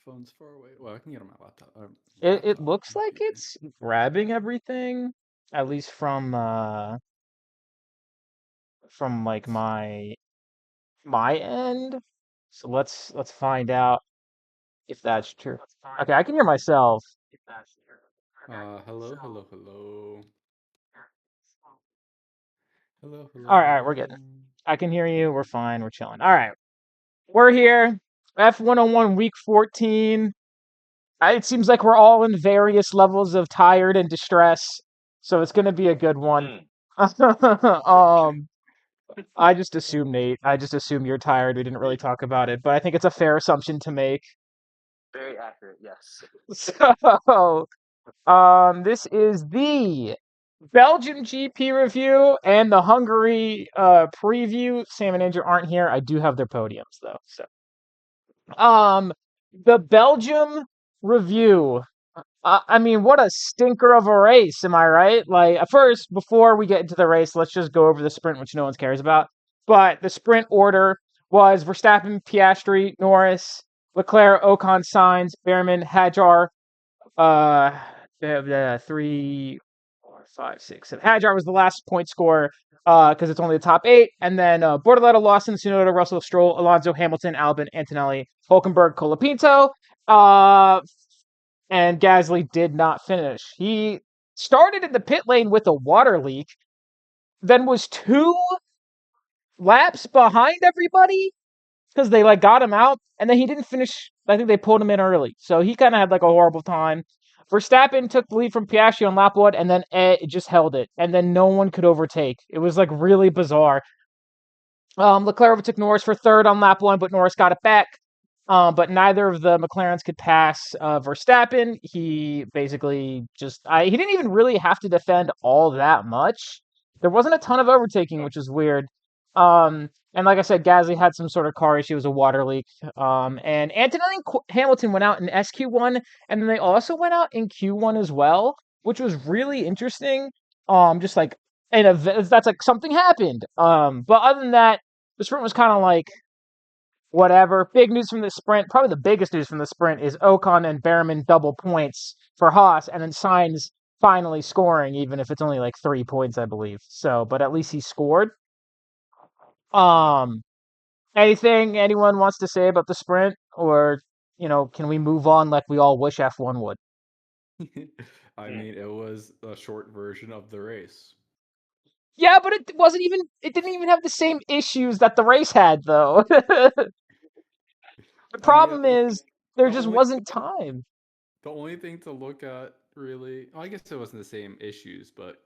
phone's far away. Well, I can get on my laptop. It Laptop looks like computer. it's grabbing everything, at least from like my end. So let's find out if that's true. Okay, I can hear myself. Hello, hello, hello. Hello, hello, All right, we're good. hello. I can hear you. We're fine. We're chilling. All right, we're here. F101 week 14. It seems like we're all in various levels of tired and distress, so it's gonna be a good one. um, I just assume Nate. I just assume you're tired. We didn't really talk about it, but I think it's a fair assumption to make. Very accurate, yes. So, this is the Belgian GP review and the Hungary preview. Sam and Andrew aren't here. I do have their podiums though. So, um, the Belgium review. I mean, what a stinker of a race, am I right? Like, first, before we get into the race, let's just go over the sprint, which no one cares about. But the sprint order was Verstappen, Piastri, Norris, Leclerc, Ocon, Sainz, Behrman, Hadjar, the 3, 4, 5, 6, 7. Hadjar was the last point scorer because it's only the top 8. And then Bortoleto, Lawson, Tsunoda, Russell, Stroll, Alonso, Hamilton, Albon, Antonelli, Hulkenberg, Colapinto. And Gasly did not finish. He started in the pit lane with a water leak, then was 2 laps behind everybody because they like got him out, and then he didn't finish. I think they pulled him in early, so he kind of had like a horrible time. Verstappen took the lead from Piastri on lap 1, and then it just held it, and then no one could overtake. It was like really bizarre. Leclerc overtook Norris for 3rd on lap 1, but Norris got it back. But neither of the McLarens could pass Verstappen. He basically he didn't even really have to defend all that much. There wasn't a ton of overtaking, which is weird. And like I said, Gasly had some sort of car issue, it was a water leak. And Antonelli and Hamilton went out in SQ1, and then they also went out in Q1 as well, which was really interesting. Just like that's like something happened. But other than that, the sprint was kind of like whatever. Big news from the sprint, probably the biggest news from the sprint, is Ocon and Behrman double points for Haas, and then Sainz finally scoring, even if it's only like 3 points, I believe. So, but at least he scored. Um, Anything anyone wants to say about the sprint, or can we move on like we all wish F1 would? I mean, it was a short version of the race. Yeah, but it wasn't even. It didn't even have the same issues that the race had, though. The I mean, problem is there the just only wasn't time. the only thing to look at really, well, I guess it wasn't the same issues, but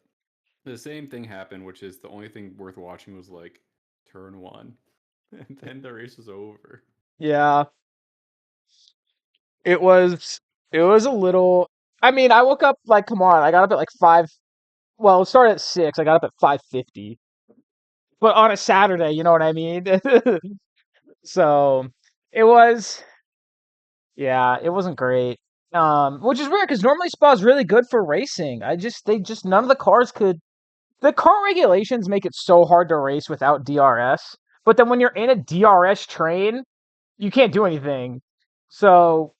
the same thing happened, which is the only thing worth watching was like turn 1, and then the race was over. Yeah, it was. It was a little. I mean, I woke up like, come on. I got up at like 5. Well, it started at 6. I got up at 5:50. But on a Saturday, you know what I mean? So it was. Yeah, it wasn't great. Which is weird because normally Spa's really good for racing. They just none of the cars could. The car regulations make it so hard to race without DRS. But then when you're in a DRS train, you can't do anything. So,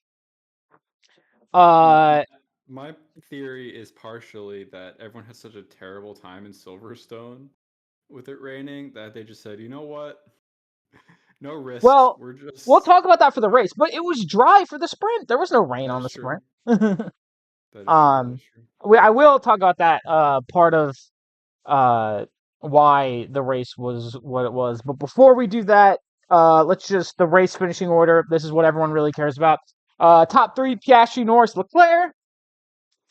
uh, My theory is partially that everyone has such a terrible time in Silverstone with it raining that they just said, you know what? No risks. well, We're we'll just. talk about that for the race. But it was dry for the sprint. There was no rain That on is the true. sprint. That is true. That um, is true. I will talk about that part of uh why the race was what it was. But before we do that, let's just the race finishing order. This is what everyone really cares about. Top 3: Piastri, Norris, Leclerc,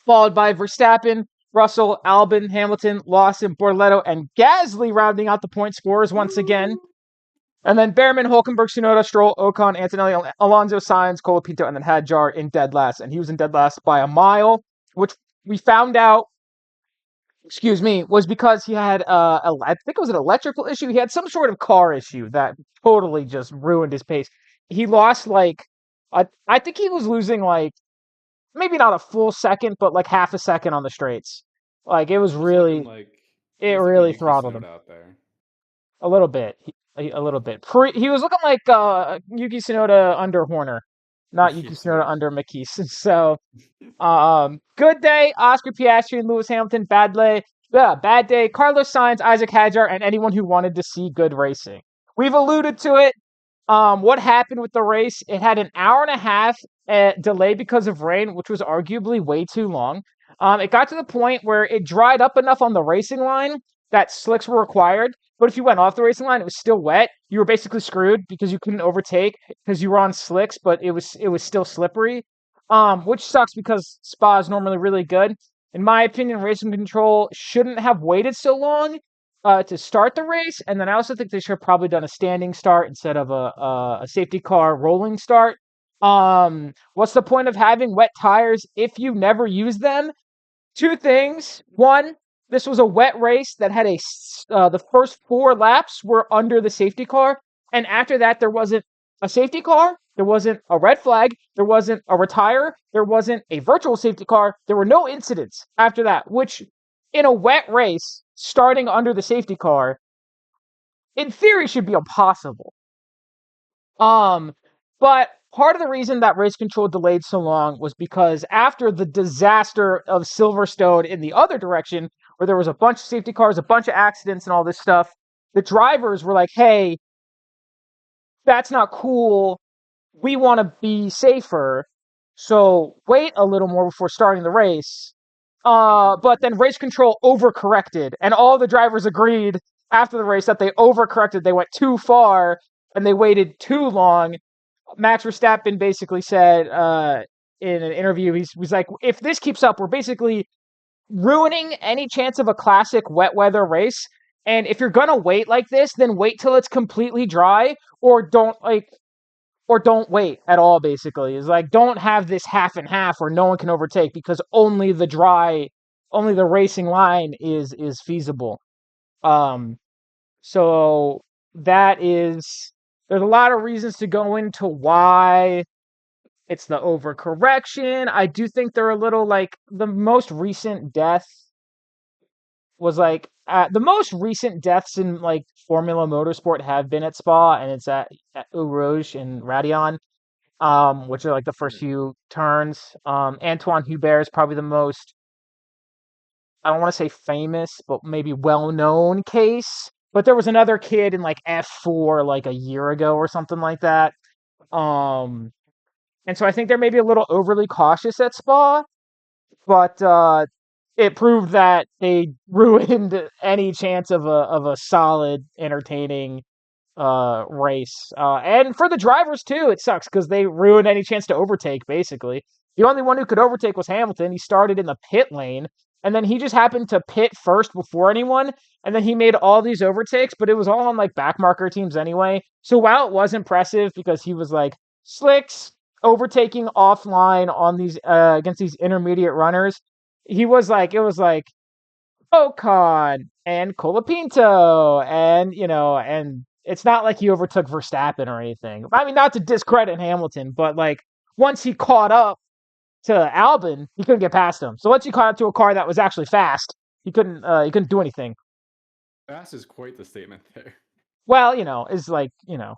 followed by Verstappen, Russell, Albon, Hamilton, Lawson, Bortoleto, and Gasly rounding out the point scorers once again. And then Behrman, Hulkenberg, Tsunoda, Stroll, Ocon, Antonelli, Alonso, Sainz, Colapinto, and then Hadjar in dead last. And he was in dead last by a mile, which we found out, was because he had, I think it was an electrical issue. He had some sort of car issue that totally just ruined his pace. He lost I think he was losing like, maybe not a full second, but like half a second on the straights. Like it was He was looking really, like it he was looking like really Yuki throttled Tsunoda him out there. a little bit. A little bit. He was looking like Yuki Tsunoda under Horner. not Yuki Yes, it Tsunoda was. under Makis. So, good day, Oscar Piastri and Lewis Hamilton. Bad day, Carlos Sainz, Isaac Hadjar, and anyone who wanted to see good racing. We've alluded to it. What happened with the race? It had an hour and a half delay because of rain, which was arguably way too long. It got to the point where it dried up enough on the racing line that slicks were required. But if you went off the racing line, it was still wet. You were basically screwed because you couldn't overtake because you were on slicks, but it was still slippery. Which sucks because Spa is normally really good. In my opinion, racing control shouldn't have waited so long to start the race, and then I also think they should have probably done a standing start instead of a safety car rolling start. What's the point of having wet tires if you never use them? Two things. One, this was a wet race that had the first 4 laps were under the safety car, and after that there wasn't a safety car, there wasn't a red flag, there wasn't a retire, there wasn't a virtual safety car. There were no incidents after that, which in a wet race, starting under the safety car, in theory should be impossible. But part of the reason that race control delayed so long was because after the disaster of Silverstone in the other direction, where there was a bunch of safety cars, a bunch of accidents, and all this stuff, the drivers were like, hey, that's not cool. We want to be safer. So wait a little more before starting the race. But then race control overcorrected, and all the drivers agreed after the race that they overcorrected. They went too far and they waited too long. Max Verstappen basically said in an interview, he's like, if this keeps up, we're basically ruining any chance of a classic wet weather race. And if you're gonna wait like this, then wait till it's completely dry, or don't wait at all. Basically, is like, don't have this half and half where no one can overtake because only the racing line is feasible. So there's a lot of reasons to go into why it's the overcorrection. I do think they're a little like the most recent death was like the most recent deaths in like Formula Motorsport have been at Spa, and it's at Eau Rouge and Radion, which are like the first few turns. Antoine Hubert is probably the most, I don't want to say famous, but maybe well-known case. But there was another kid in like F4 like a year ago or something like that. Um, and so I think they're maybe a little overly cautious at Spa, but it proved that they ruined any chance of a solid, entertaining race. And for the drivers too, it sucks because they ruined any chance to overtake. Basically, the only one who could overtake was Hamilton. He started in the pit lane, and then he just happened to pit first before anyone, and then he made all these overtakes. But it was all on like backmarker teams anyway. So while it was impressive because he was like slicks overtaking offline on these against these intermediate runners, he was like, it was like Ocon and Colapinto, and and it's not like he overtook Verstappen or anything. I mean, not to discredit Hamilton, but like once he caught up to Albon, he couldn't get past him. So once he caught up to a car that was actually fast, he couldn't do anything. Fast is quite the statement there. Well, is like, no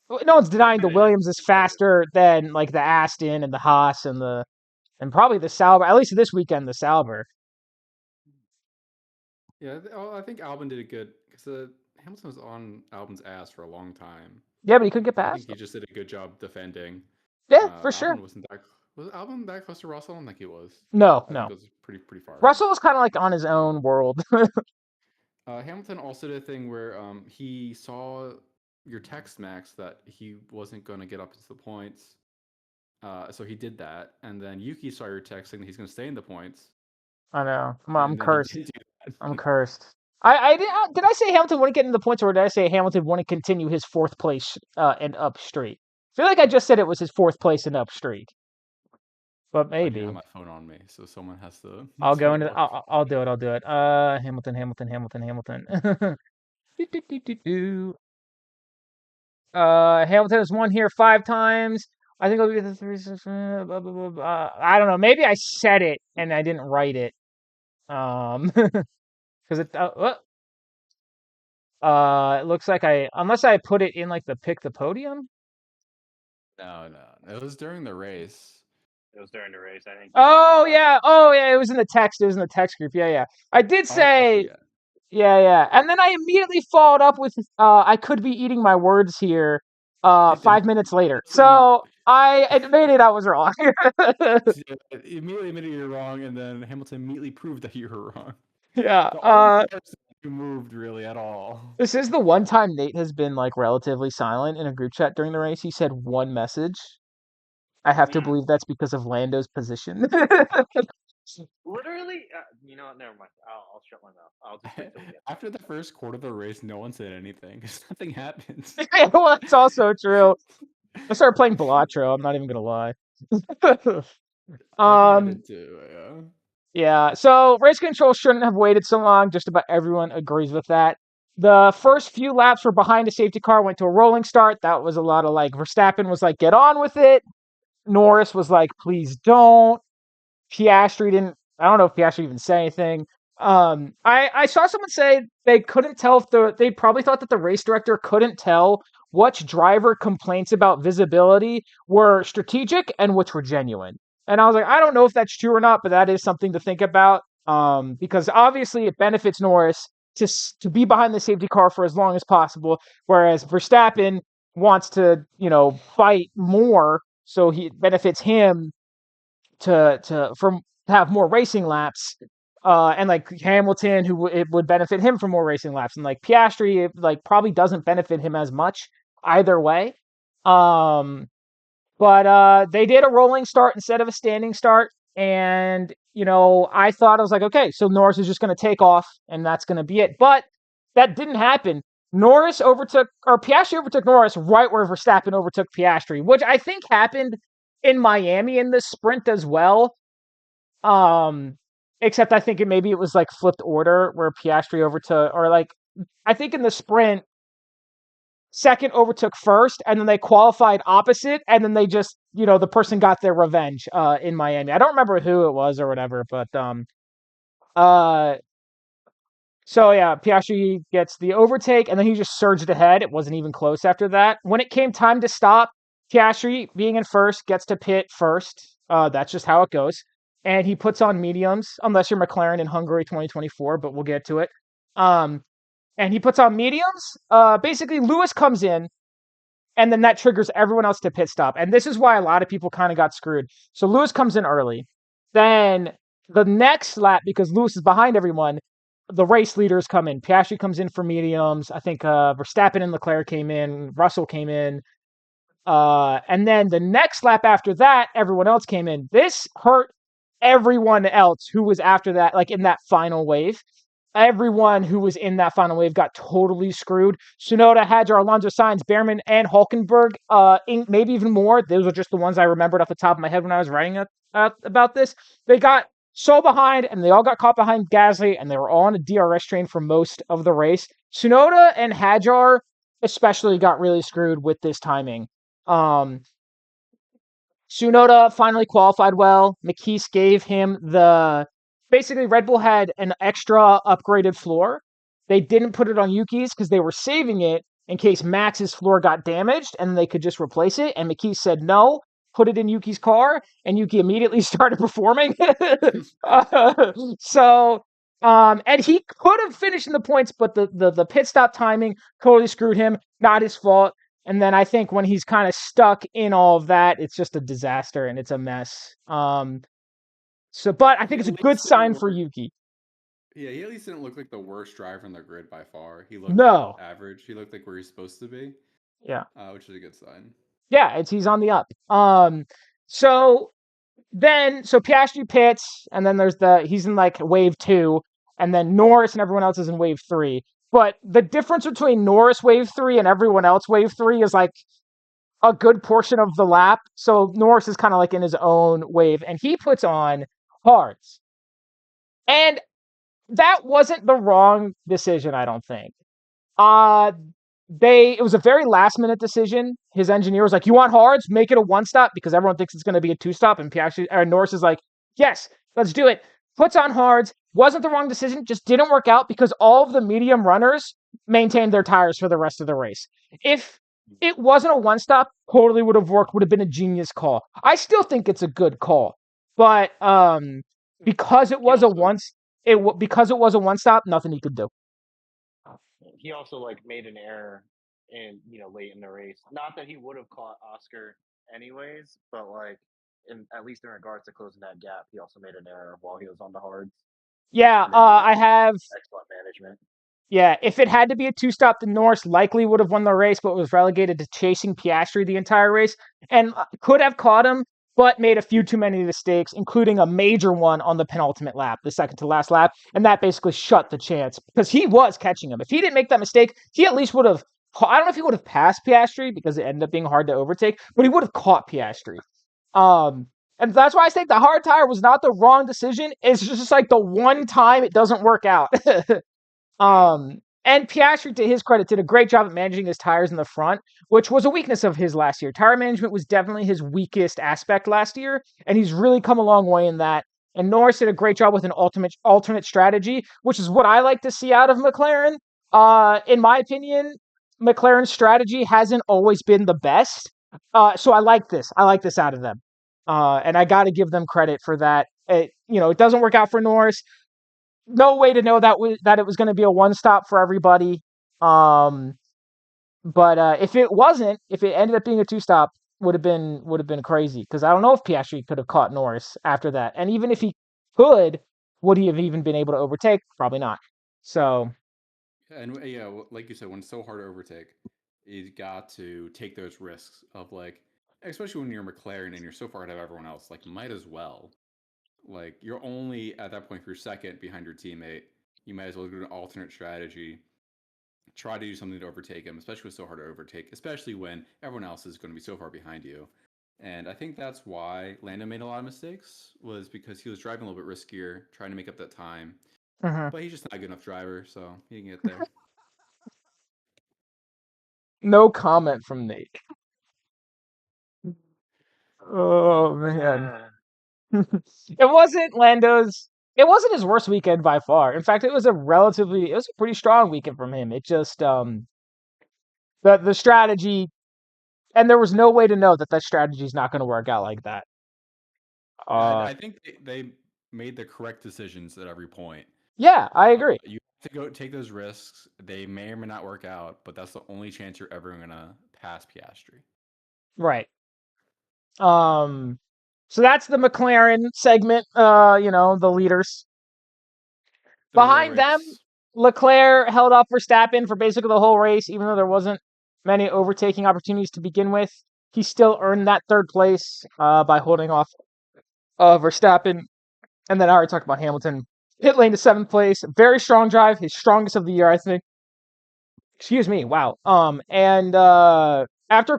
one's denying the Williams is faster than like the Aston and the Haas and probably the Sauber. At least this weekend, the Sauber. Yeah, I think Albon did a good because Hamilton was on Albon's ass for a long time. Yeah, but he couldn't get I past think he him. just did a good job defending. Yeah, for sure. Was Albon that close to Russell? I don't think he was. No. I think it was pretty far. Russell was kind of like on his own world. Hamilton also did a thing where he saw your text, Max, that he wasn't going to get up into the points. So he did that, and then Yuki saw your text saying that he's going to stay in the points. I know. I'm cursed. I'm cursed. Did I say Hamilton wouldn't get into the points, or did I say Hamilton wouldn't continue his 4th place and up streak? I feel like I just said it was his 4th place and up streak, but maybe. I have my phone on me, so someone has to. I'll go into. I'll do it. I'll do it. Hamilton. Hamilton has won here 5 times. I think it'll be the 3. Blah, blah, blah, blah. I don't know. Maybe I said it and I didn't write it. Because it looks like unless I put it in like the pick the podium. No, it was during the race. It was during the race, I think. Oh yeah, it was in the text. It was in the text group. Yeah. I did say, yeah. And then I immediately followed up with, I could be eating my words here. 5 minutes later, so I admitted I was wrong. Immediately admitted you're wrong, and then Hamilton immediately proved that you were wrong. Yeah. The only person who moved really at all. This is the one time Nate has been like relatively silent in a group chat during the race. He said one message. I have to believe that's because of Lando's position. Literally, you know what? Never mind. I'll shut my mouth. I'll just wait till we get After the first quarter of the race, no one said anything because nothing happens. Well, that's also true. I started playing Balatro. I'm not even gonna lie. I did too, yeah. Yeah. So race control shouldn't have waited so long. Just about everyone agrees with that. The first few laps were behind a safety car, went to a rolling start. That was a lot of like Verstappen was like, get on with it. Norris was like, please don't. Piastri didn't. I don't know if Piastri even said anything. I saw someone say they couldn't tell if they probably thought that the race director couldn't tell which driver complaints about visibility were strategic and which were genuine. And I was like, I don't know if that's true or not, but that is something to think about. Because obviously it benefits Norris to be behind the safety car for as long as possible, whereas Verstappen wants to, fight more, so it benefits him to have more racing laps, and like Hamilton, it would benefit him for more racing laps, and like Piastri, it like probably doesn't benefit him as much either way. But they did a rolling start instead of a standing start, and I thought, I was like, okay, so Norris is just going to take off, and that's going to be it. But that didn't happen. Piastri overtook Norris right where Verstappen overtook Piastri, which I think happened in Miami in this sprint as well. Except I think maybe it was like flipped order where Piastri overtook, or like I think in the sprint, second overtook first, and then they qualified opposite, and then they just, the person got their revenge in Miami. I don't remember who it was or whatever, but so yeah, Piastri gets the overtake, and then he just surged ahead. It wasn't even close after that. When it came time to stop, Piastri, being in first, gets to pit first. That's just how it goes. And he puts on mediums, unless you're McLaren in Hungary 2024, but we'll get to it. And he puts on mediums. Basically, Lewis comes in, and then that triggers everyone else to pit stop. And this is why a lot of people kind of got screwed. So Lewis comes in early. Then the next lap, because Lewis is behind everyone, the race leaders come in. Piastri comes in for mediums. I think Verstappen and Leclerc came in. Russell came in. And then the next lap after that, everyone else came in. This hurt everyone else who was after that, like in that final wave. Everyone who was in that final wave got totally screwed. Tsunoda, Hadjar, Alonso Sainz, Behrman, and Hulkenberg, maybe even more. Those are just the ones I remembered off the top of my head when I was writing about this. They got so behind, and they all got caught behind Gasly, and they were all on a DRS train for most of the race. Tsunoda and Hadjar especially got really screwed with this timing. Tsunoda finally qualified well. McKees gave him basically Red Bull had an extra upgraded floor. They didn't put it on Yuki's because they were saving it in case Max's floor got damaged and they could just replace it. And McKees said no, put it in Yuki's car, and Yuki immediately started performing. And he could have finished in the points, but the pit stop timing totally screwed him. Not his fault. And then I think when he's kind of stuck in all of that, it's just a disaster and it's a mess. But I think it's a good sign for Yuki. Yeah, he at least didn't look like the worst driver in the grid by far. He looked average. He looked like where he's supposed to be. Yeah. Which is a good sign. Yeah, he's on the up. So Piastri pits, and then he's in like wave 2, and then Norris and everyone else is in wave 3. But the difference between Norris wave 3 and everyone else wave 3 is like a good portion of the lap. So Norris is kind of like in his own wave, and he puts on hards. And that wasn't the wrong decision, I don't think. It was a very last minute decision. His engineer was like, "You want hards? Make it a 1-stop," because everyone thinks it's going to be a 2-stop. And Norris is like, "Yes, let's do it." Puts on hards. Wasn't the wrong decision. Just didn't work out because all of the medium runners maintained their tires for the rest of the race. If it wasn't a one-stop, totally would have worked, would have been a genius call. I still think it's a good call, but because it was because it was a one-stop, nothing he could do. He also like made an error in late in the race. Not that he would have caught Oscar anyways, but like in at least in regards to closing that gap, he also made an error while he was on the hards. Yeah, And then I have. excellent management. Yeah, if it had to be a two-stop, then Norris likely would have won the race, but was relegated to chasing Piastri the entire race, and could have caught him, but made a few too many mistakes, including a major one on the penultimate lap, the second to last lap, and that basically shut the chance, because he was catching him. If he didn't make that mistake, he at least would have, I don't know if he would have passed Piastri, because it ended up being hard to overtake, but he would have caught Piastri. And that's why I think the hard tire was not the wrong decision. It's just like the one time it doesn't work out. And Piastri, to his credit, did a great job at managing his tires in the front, which was a weakness of his last year. Tire management was definitely his weakest aspect last year, and he's really come a long way in that. And Norris did a great job with an alternate strategy, which is what I like to see out of McLaren. In my opinion, McLaren's strategy hasn't always been the best. So I like this. I like this out of them. And I got to give them credit for that. It doesn't work out for Norris. No way to know that it was going to be a one-stop for everybody. But if it ended up being a two-stop, would have been crazy, because I don't know if Piastri could have caught Norris after that, and even if he could, would he have even been able to overtake? Probably not. So And like you said, when it's so hard to overtake, you got to take those risks of like, especially when you're McLaren and you're so far ahead of everyone else, like might as well. Like you're only at that point if you're second behind your teammate, you might as well do an alternate strategy. Try to do something to overtake him, especially when it's so hard to overtake, especially when everyone else is going to be so far behind you. And I think that's why Lando made a lot of mistakes, was because he was driving a little bit riskier, trying to make up that time. But he's just not a good enough driver, so he can get there. no comment from Nate. Oh man. It wasn't his worst weekend by far. In fact, it was a pretty strong weekend from him. It just the strategy, and there was no way to know that strategy is not going to work out like that. I think they made the correct decisions at every point. Yeah, I agree. You have to go take those risks. They may or may not work out, but that's the only chance you're ever going to pass Piastri. Right. So that's the McLaren segment. The leaders. Behind them, Leclerc held off Verstappen for basically the whole race, even though there wasn't many overtaking opportunities to begin with. He still earned that third place by holding off Verstappen. And then I already talked about Hamilton. Pit lane to 7th place. Very strong drive. His strongest of the year, I think. Excuse me. Wow. And after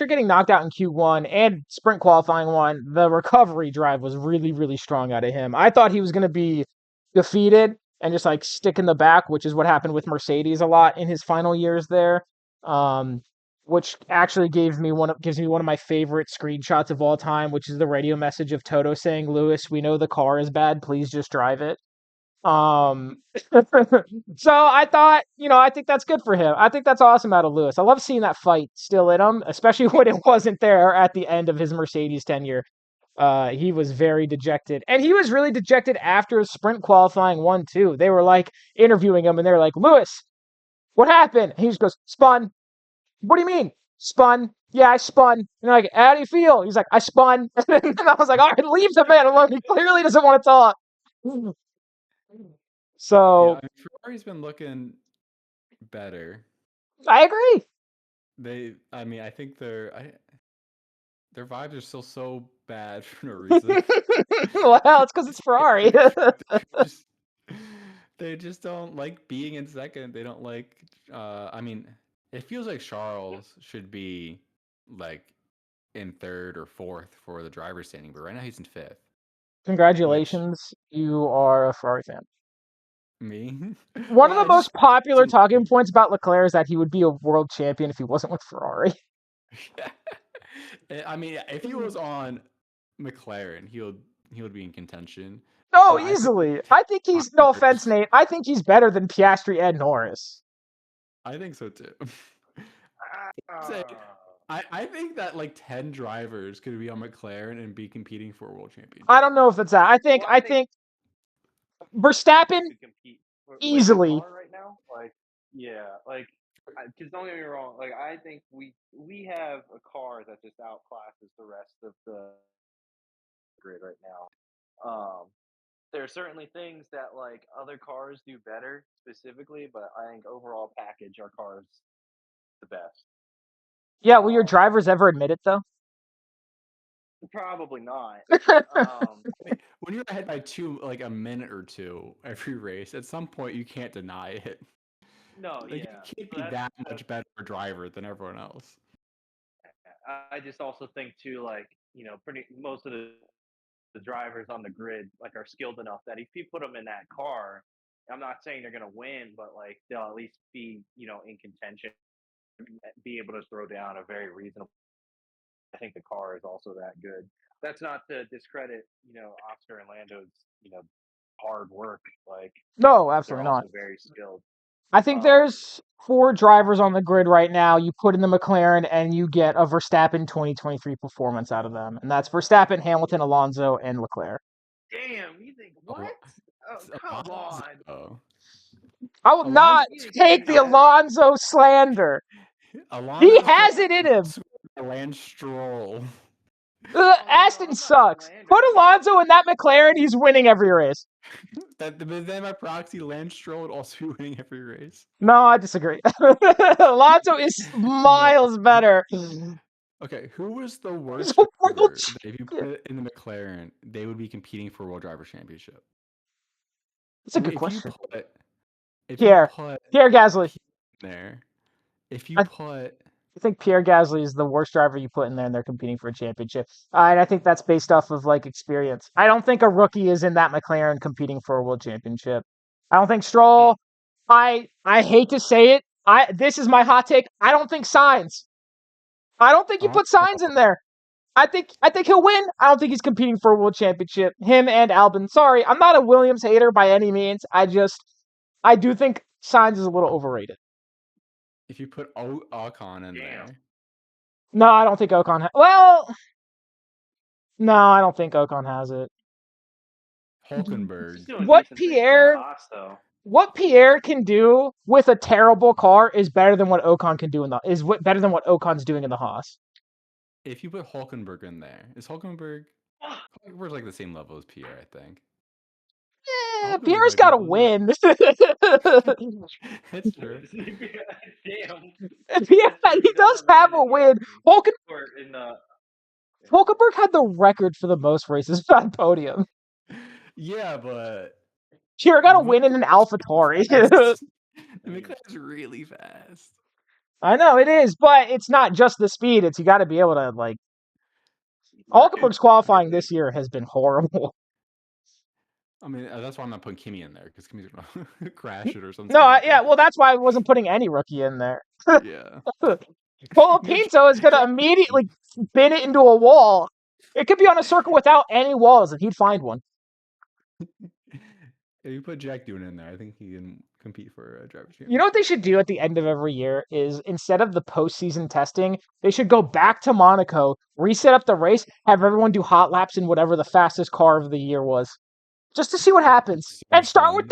getting knocked out in Q1 and sprint qualifying one, the recovery drive was really, really strong out of him. I thought he was going to be defeated and just like stick in the back, which is what happened with Mercedes a lot in his final years there. Which actually gives me one of my favorite screenshots of all time, which is the radio message of Toto saying, "Lewis, we know the car is bad. Please just drive it." So I think that's good for him. I think that's awesome out of Lewis. I love seeing that fight still in him, especially when it wasn't there at the end of his Mercedes tenure. He was very dejected, and he was really dejected after sprint qualifying 1-2. They were like interviewing him, and they're like, "Lewis, what happened?" And he just goes, "Spun." "What do you mean? Spun?" "Yeah, I spun." And they're like, "How do you feel?" He's like, "I spun." And I was like, "All right, leave the man alone. He clearly doesn't want to talk." So yeah, Ferrari's been looking better. I agree. I think their vibes are still so bad for no reason. Well, it's because it's Ferrari. They just don't like being in second. They don't like. It feels like Charles should be like in third or fourth for the driver's standing, but right now he's in fifth. Congratulations, you are a Ferrari fan. Me? One of the most popular talking points about Leclerc is that he would be a world champion if he wasn't with Ferrari. I mean, if he was on McLaren, he would be in contention. Oh, easily. I think he's, no offense, Nate, I think he's better than Piastri and Norris. I think so too. Say, I think that like 10 drivers could be on McLaren and be competing for a world championship. I don't know if it's that. I think Verstappen could compete with easily. the car right now. Like, yeah, like, because don't get me wrong. Like, I think we have a car that just outclasses the rest of the grid right now. There are certainly things that like other cars do better specifically, but I think overall package our car's the best. Yeah, will your drivers ever admit it though? Probably not. When you're ahead by like a minute or two every race, at some point you can't deny it. No, Like, yeah, you can't be that much better a driver than everyone else. I just also think too, like, pretty most of the drivers on the grid like are skilled enough that if you put them in that car, I'm not saying they're gonna win, but like they'll at least be in contention, be able to throw down a very reasonable. I think the car is also that good. That's not to discredit Oscar and Lando's hard work. Like No, they're absolutely not. also very skilled. I think there's 4 drivers on the grid right now. You put in the McLaren and you get a Verstappen 2023 performance out of them. And that's Verstappen, Hamilton, Alonso, and Leclerc. Damn, you think what? Oh, come on. I will not take the Alonso slander. He has it in him. Lance Stroll. Aston sucks. Put Alonso in that McLaren, he's winning every race. But then by proxy, Lance Stroll would also be winning every race. No, I disagree. Alonso is miles better. Okay, who was the worst driver that if you put it in the McLaren, they would be competing for a World Drivers' Championship? That's a good question. Pierre Gasly. There. If you put... I think Pierre Gasly is the worst driver you put in there, and they're competing for a championship. And I think that's based off of like experience. I don't think a rookie is in that McLaren competing for a world championship. I don't think Stroll. I hate to say it. This is my hot take. I don't think Sainz. I don't think you put Sainz in there. I think he'll win. I don't think he's competing for a world championship. Him and Albon. Sorry, I'm not a Williams hater by any means. I do think Sainz is a little overrated. If you put Ocon in there. No, I don't think Ocon well, no, I don't think Ocon has it. Hulkenberg. What Pierre can do with a terrible car is better than what Ocon can do better than what Ocon's doing in the Haas. If you put Hulkenberg in there, is Hulkenberg's like the same level as Pierre, I think. Yeah, Pierre's got to win. That's true. Damn. Yeah, he does have a win. Hulkenberg had the record for the most races on podium. Yeah, but Pierre got to win in an AlphaTauri. The McLaren's really fast. I know it is, but it's not just the speed. It's you got to be able to like. Hulkenberg's qualifying this year has been horrible. I mean, that's why I'm not putting Kimi in there, because Kimi's gonna crash it or something. No, well, that's why I wasn't putting any rookie in there. Yeah. Pinto is gonna immediately spin it into a wall. It could be on a circle without any walls, and he'd find one. If you put Jack Doohan in there, I think he can compete for a driver's championship. You know what they should do at the end of every year is instead of the postseason testing, they should go back to Monaco, reset up the race, have everyone do hot laps in whatever the fastest car of the year was. Just to see what happens, and start with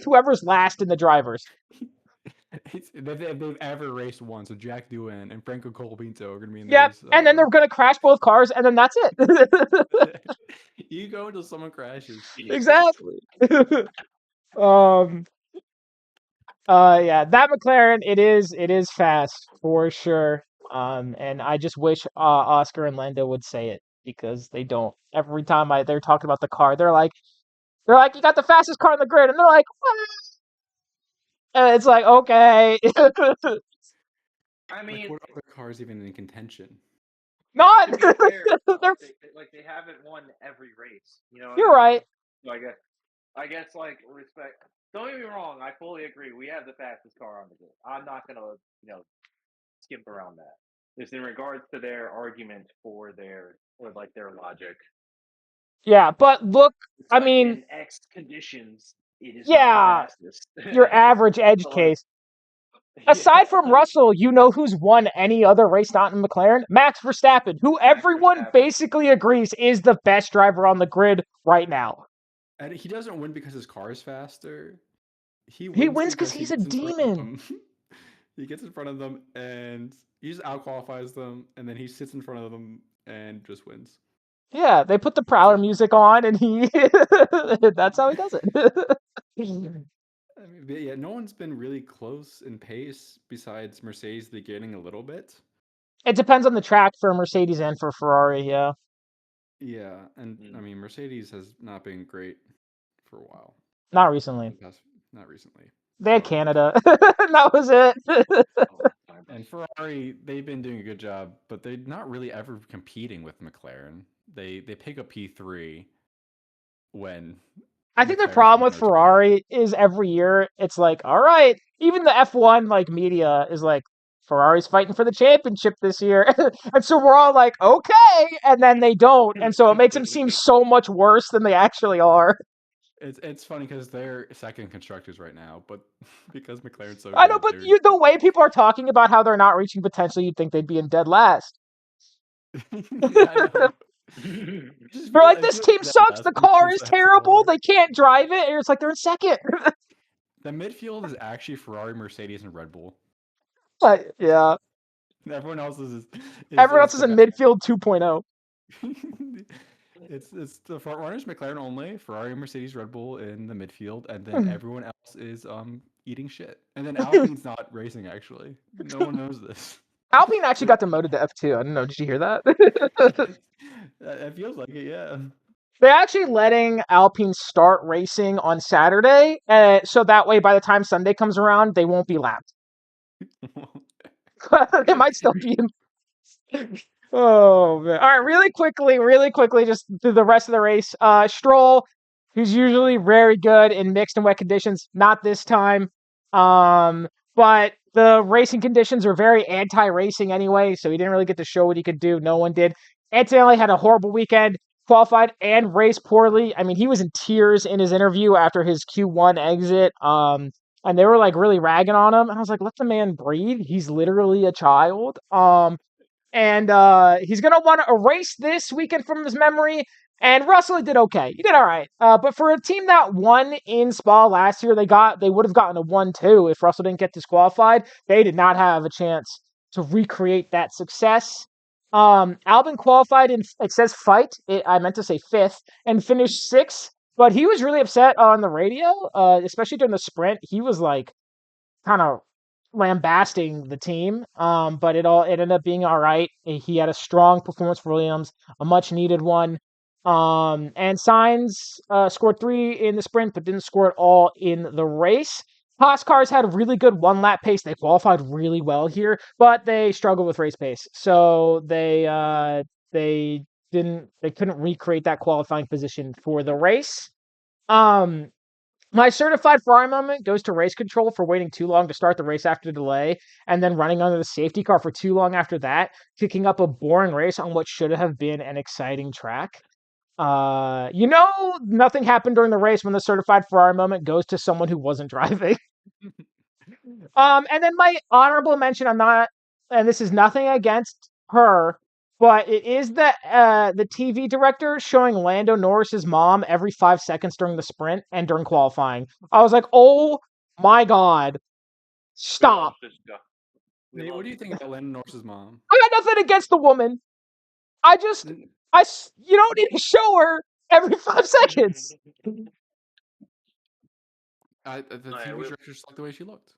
whoever's last in the drivers. If they've ever raced one, so Jack Doohan and Franco Colapinto are gonna be in there. Yep, and then they're gonna crash both cars, and then that's it. You go until someone crashes. Exactly. Yeah, that McLaren, it is fast for sure. And I just wish Oscar and Lando would say it, because they don't. Every time they're talking about the car, they're like, you got the fastest car on the grid, and they're like, what? And it's like, okay. I mean, what other cars even in contention? None. Fair, they haven't won every race. You're right. So I guess like respect. Don't get me wrong. I fully agree. We have the fastest car on the grid. I'm not gonna skimp around that. Just in regards to their argument for their logic. Yeah, but look, I mean, in X conditions, it is not the fastest. Your average edge case. Aside from Russell, you know who's won any other race not in McLaren? Max Verstappen, who everyone Verstappen. basically agrees is the best driver on the grid right now. And he doesn't win because his car is faster. He wins 'cause because he he's a gets in front of demon. them. He gets in front of them and he just outqualifies them, and then he sits in front of them and just wins. Yeah, they put the Prowler music on, and he that's how he does it. I mean, but yeah, no one's been really close in pace besides Mercedes beginning a little bit. It depends on the track for Mercedes and for Ferrari, yeah. Yeah, and I mean, Mercedes has not been great for a while. Not recently. Not recently. They had So- Canada. That was it. And Ferrari, they've been doing a good job, but they're not really ever competing with McLaren. They pick up P3 when I think the McLaren's problem in with no time. Ferrari is every year it's like, all right, even the F1 like media is like, Ferrari's fighting for the championship this year. And so we're all like, okay, and then they don't. And so it makes them seem so much worse than they actually are. It's funny because they're second constructors right now, but because McLaren's so I know, good, but they're the way people are talking about how they're not reaching potential, you'd think they'd be in dead last. I know. They're like, this team sucks. The car is terrible. They can't drive it. And it's like they're in second. The midfield is actually Ferrari, Mercedes, and Red Bull. But yeah, Everyone else is everyone else is in the midfield 2.0. It's the front runners, McLaren only, Ferrari, Mercedes, Red Bull in the midfield, and then everyone else is eating shit. And then Alpine's not racing actually. No one knows this. Alpine actually got demoted to F2. I don't know. Did you hear that? It feels like it, yeah. They're actually letting Alpine start racing on Saturday, so that way by the time Sunday comes around, they won't be lapped. They might still be in. Oh man! All right, really quickly, just through the rest of the race. Stroll, who's usually very good in mixed and wet conditions, not this time. But the racing conditions are very anti-racing anyway, so he didn't really get to show what he could do. No one did. Antonelli had a horrible weekend, qualified and raced poorly. I mean, he was in tears in his interview after his Q1 exit. And they were like really ragging on him. And I was like, let the man breathe. He's literally a child. And he's going to want to erase this weekend from his memory. And Russell did okay. He did all right. But for a team that won in Spa last year, they would have gotten a 1-2 if Russell didn't get disqualified. They did not have a chance to recreate that success. Albon qualified in, it says fight. I meant to say fifth, and finished sixth. But he was really upset on the radio, especially during the sprint. He was like kind of lambasting the team. But it ended up being all right. He had a strong performance for Williams, a much needed one. And Sainz scored 3 in the sprint, but didn't score at all in the race. Haas cars had a really good one lap pace. They qualified really well here, but they struggled with race pace. So they couldn't recreate that qualifying position for the race. My certified Ferrari moment goes to race control for waiting too long to start the race after delay, and then running under the safety car for too long after that, kicking up a boring race on what should have been an exciting track. Nothing happened during the race when the certified Ferrari moment goes to someone who wasn't driving. And then my honorable mention, and this is nothing against her, but it is the TV director showing Lando Norris's mom every 5 seconds during the sprint and during qualifying. I was like, oh my god, stop. Nate, what do you think about Lando Norris's mom? I got nothing against the woman. You don't need to show her every 5 seconds. The TV director just liked the way she looked.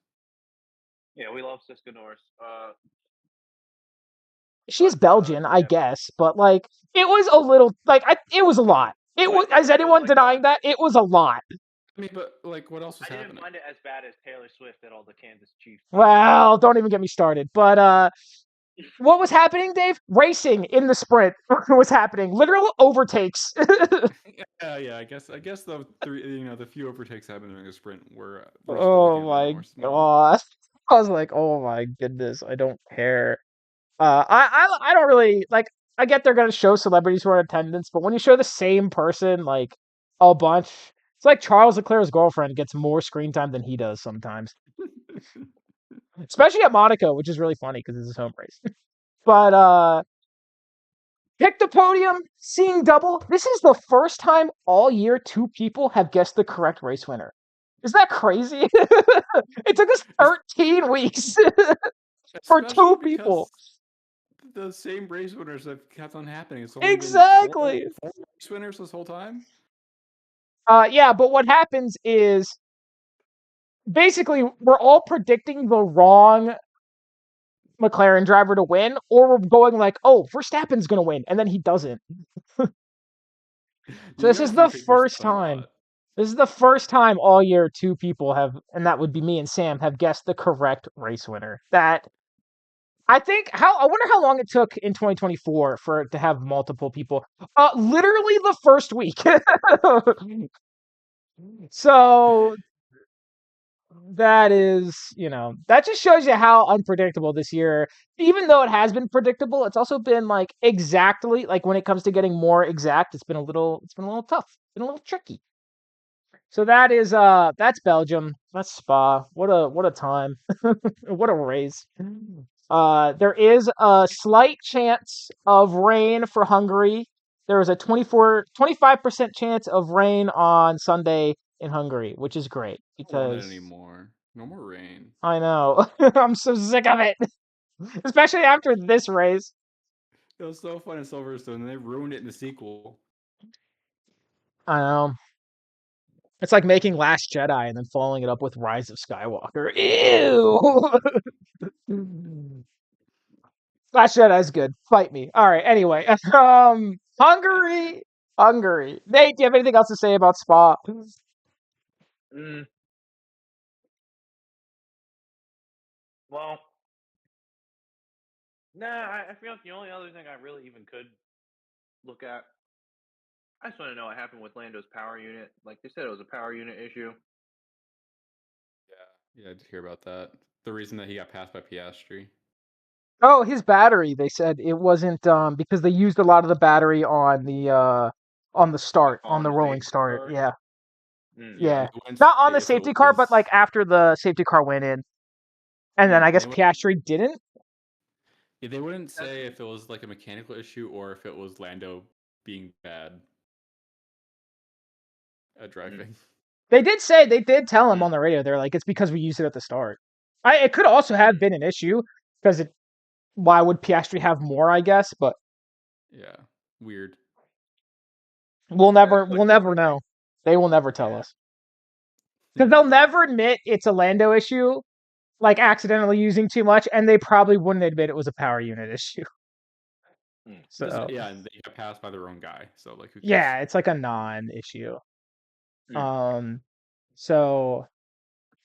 Yeah, we love Siska Norris. She's Belgian, I guess, but like it was a little it was a lot. Is anyone denying that? It was a lot. I mean, but like, what else was happening? I didn't find it as bad as Taylor Swift at all the Kansas Chiefs. Well, don't even get me started. But what was happening, Dave? Racing in the sprint was happening. Literal overtakes. Yeah. I guess the few overtakes happened during the sprint were. Oh my god! I was like, oh my goodness, I don't care. I don't really like. I get they're gonna show celebrities who are in attendance, but when you show the same person like a bunch, it's like Charles Leclerc's girlfriend gets more screen time than he does sometimes. especially at Monaco, which is really funny because it's his home race. But pick the podium, seeing double. This is the first time all year 2 people have guessed the correct race winner. Is that crazy? It took us 13 weeks for 2 people. The same race winners have kept on happening. It's only Exactly. been 4 race winners this whole time. Yeah, but what happens is basically we're all predicting the wrong McLaren driver to win, or we're going like, oh, Verstappen's going to win, and then he doesn't. So this is the first time. This is the first time all year 2 people have, and that would be me and Sam, have guessed the correct race winner. That I wonder how long it took in 2024 for it to have multiple people. Literally the first week. So that is, that just shows you how unpredictable this year, even though it has been predictable, it's also been like exactly like when it comes to getting more exact, it's been a little tough. It's been a little tricky. So that's Belgium. That's Spa. What a time. What a race. There is a slight chance of rain for Hungary. There is a 25% chance of rain on Sunday in Hungary, which is great I don't want it because anymore. No more rain. I know. I'm so sick of it. Especially after this race. It was so fun in Silverstone, and they ruined it in the sequel. I know. It's like making Last Jedi and then following it up with Rise of Skywalker. Ew! Last Jedi's good. Fight me. All right. Anyway, Hungary. Nate, do you have anything else to say about Spa? Well, nah. I feel like the only other thing I really even could look at, I just want to know what happened with Lando's power unit. Like they said, it was a power unit issue. Yeah, I did hear about that. The reason that he got passed by Piastri. Oh, his battery. They said it wasn't because they used a lot of the battery on the start, on the rolling start. Yeah. Yeah. Not on the safety car, but like after the safety car went in. And then I guess Piastri didn't. Yeah, they wouldn't say if it was like a mechanical issue or if it was Lando being bad at driving. They did tell him on the radio. They're like, it's because we used it at the start. It could also have been an issue because why would Piastri have more? I guess, but yeah, weird. We'll never know. They will never tell us because they'll never admit it's a Lando issue, like accidentally using too much, and they probably wouldn't admit it was a power unit issue. So yeah, and they got passed by the wrong guy. So like, yeah, it's like a non-issue. So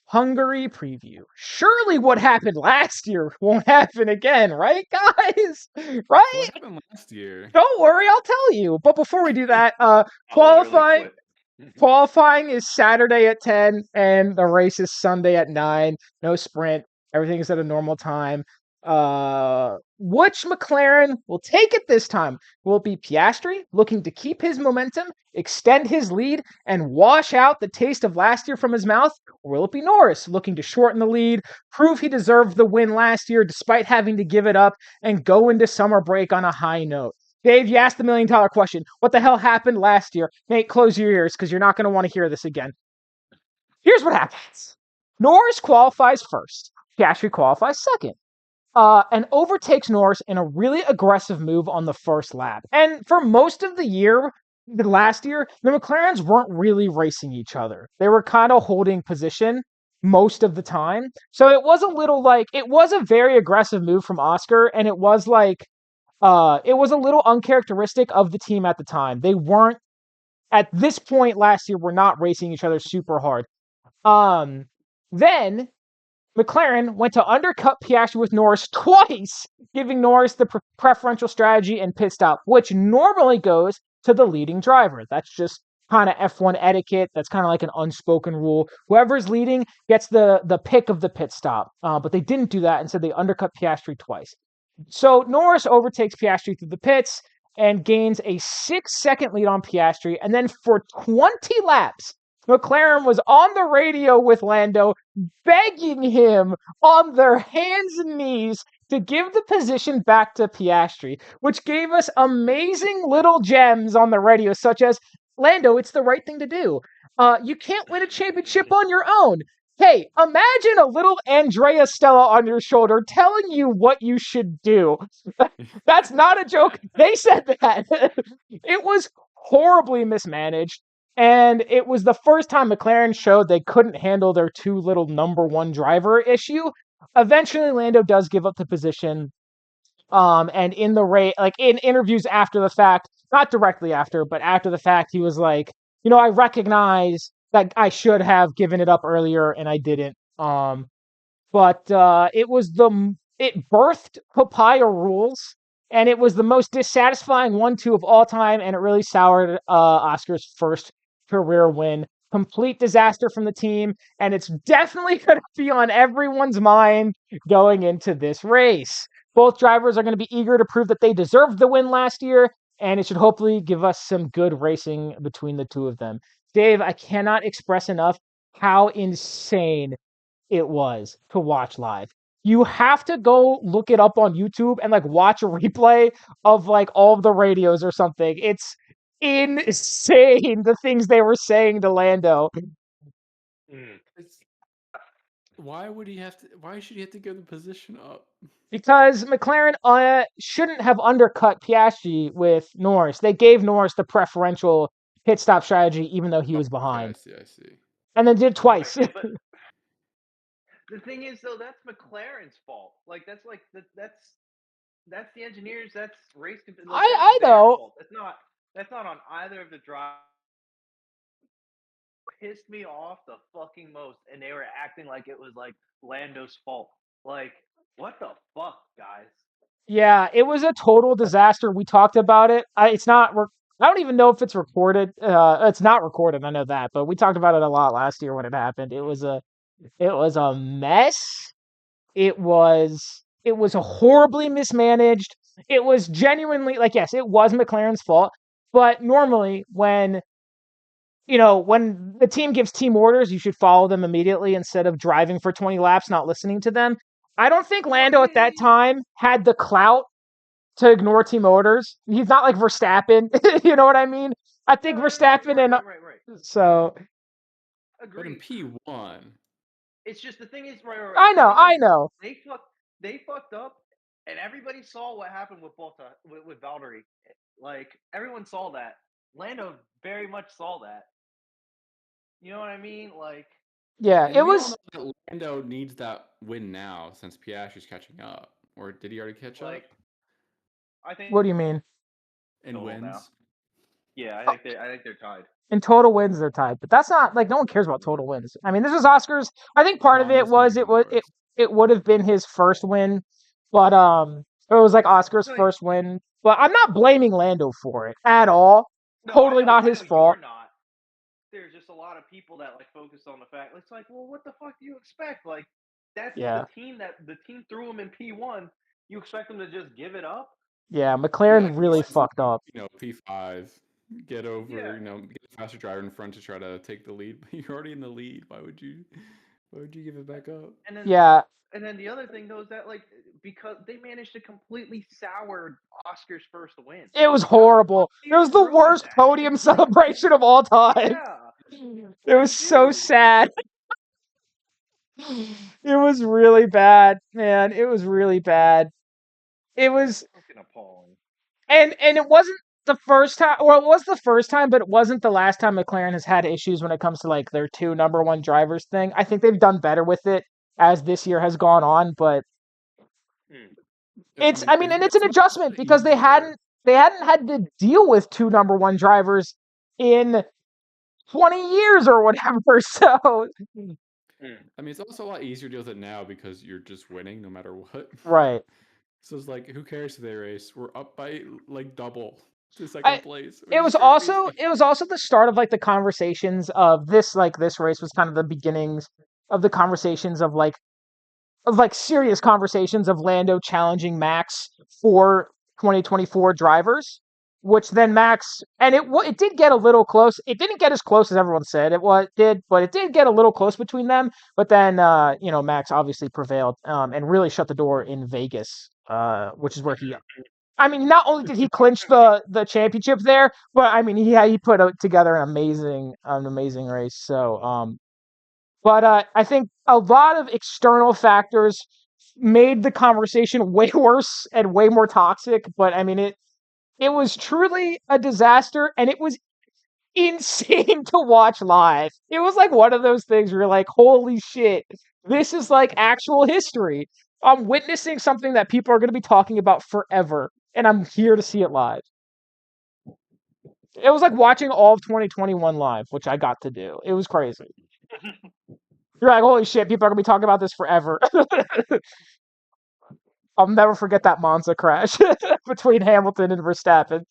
Hungary preview. Surely what happened last year won't happen again, right, guys? Right? What happened last year? Don't worry, I'll tell you. But before we do that, qualifying is Saturday at 10 and the race is Sunday at 9. No sprint. Everything is at a normal time. Which McLaren will take it this time? Will it be Piastri looking to keep his momentum, extend his lead, and wash out the taste of last year from his mouth? Or will it be Norris looking to shorten the lead, prove he deserved the win last year despite having to give it up, and go into summer break on a high note? Dave, you asked the $1 million question. What the hell happened last year? Nate, close your ears because you're not going to want to hear this again. Here's what happens. Norris qualifies first. Piastri qualifies second. And overtakes Norris in a really aggressive move on the first lap. And for most of the last year, the McLarens weren't really racing each other. They were kind of holding position most of the time. So it was it was a very aggressive move from Oscar, and it was it was a little uncharacteristic of the team at the time. They weren't, at this point last year, were not racing each other super hard. Then McLaren went to undercut Piastri with Norris twice, giving Norris the preferential strategy and pit stop, which normally goes to the leading driver. That's just kind of F1 etiquette. That's kind of like an unspoken rule. Whoever's leading gets the pick of the pit stop. But they didn't do that. Instead, they undercut Piastri twice. So Norris overtakes Piastri through the pits and gains a 6-second lead on Piastri. And then for 20 laps, McLaren was on the radio with Lando, begging him on their hands and knees to give the position back to Piastri, which gave us amazing little gems on the radio, such as, Lando, it's the right thing to do. You can't win a championship on your own. Hey, imagine a little Andrea Stella on your shoulder telling you what you should do. That's not a joke. They said that. It was horribly mismanaged. And it was the first time McLaren showed they couldn't handle their too little number one driver issue. Eventually, Lando does give up the position. And in the race, like in interviews after the fact, not directly after, but after the fact, he was like, I recognize that I should have given it up earlier and I didn't. But it birthed Papaya rules, and it was the most dissatisfying 1-2 of all time, and it really soured Oscar's first career win. Complete disaster from the team, and it's definitely going to be on everyone's mind going into this race. Both drivers are going to be eager to prove that they deserved the win last year, and it should hopefully give us some good racing between the two of them. Dave, I cannot express enough how insane it was to watch live. You have to go look it up on YouTube and watch a replay of all of the radios or something. It's insane the things they were saying to Lando. Why should he have to give the position up? Because McLaren shouldn't have undercut Piastri with Norris. They gave Norris the preferential pit stop strategy, even though he was behind. I see. And then did twice. Right, but the thing is, though, that's McLaren's fault. That's the engineers. That's race. I know. Fault. That's not on either of the drivers. Pissed me off the fucking most, and they were acting like it was Lando's fault. What the fuck, guys? Yeah, it was a total disaster. We talked about it. It's not. I don't even know if it's recorded. It's not recorded. I know that, but we talked about it a lot last year when it happened. It was a mess. It was horribly mismanaged. It was genuinely yes, it was McLaren's fault. But normally, when the team gives team orders, you should follow them immediately instead of driving for 20 laps, not listening to them. I don't think Lando at that time had the clout to ignore team orders. He's not like Verstappen. You know what I mean? I think Verstappen right. So. Agreed. But in P1. It's just the thing is, right. I know. They fucked up, and everybody saw what happened with with Valtteri. Everyone saw that. Lando very much saw that. You know what I mean? Yeah, it was. All know that Lando needs that win now since Piastri's catching up, or did he already catch up? I think. What do you mean? In wins. Now. Yeah, I think they're tied. In total wins, they're tied, but that's not no one cares about total wins. I mean, this is Oscar's. I think part of it was it would have been his first win, but it was Oscar's first win. But I'm not blaming Lando for it at all. No, totally not his fault. You're not. There's just a lot of people that focus on the fact. It's well, what the fuck do you expect? That's the team threw him in P1. You expect them to just give it up? Yeah, McLaren really fucked up. P5, get over. Get a faster driver in front to try to take the lead. But you're already in the lead. Why would you give it back up? And then the other thing though is that because they managed to completely sour Oscar's first win. It was horrible. It was the worst podium celebration of all time. Yeah. It was so sad. It was really bad, man. It was really bad. It was fucking appalling. And it wasn't the first time. Well, it was the first time, but it wasn't the last time McLaren has had issues when it comes to their two number one drivers thing. I think they've done better with it as this year has gone on, but it's an adjustment because they hadn't had to deal with two number one drivers in 20 years or whatever. So it's also a lot easier to deal with it now because you're just winning no matter what. Right. So it's who cares if they race? We're up by double to second place. It was also the start of the conversations of this this race was kind of the beginnings of the conversations of serious conversations of Lando challenging Max for 2024 drivers, which then Max, and it did get a little close. It didn't get as close as everyone said but it did get a little close between them. But then Max obviously prevailed and really shut the door in Vegas, which is where he. I mean, not only did he clinch the championship there, but I mean he put together an amazing race. So but I think a lot of external factors made the conversation way worse and way more toxic. But I mean it was truly a disaster, and it was insane to watch live. It was like one of those things where you're like, holy shit, this is like actual history. I'm witnessing something that people are going to be talking about forever, and I'm here to see it live. It was like watching all of 2021 live, which I got to do. It was crazy. You're like, holy shit, people are going to be talking about this forever. I'll never forget that Monza crash between Hamilton and Verstappen.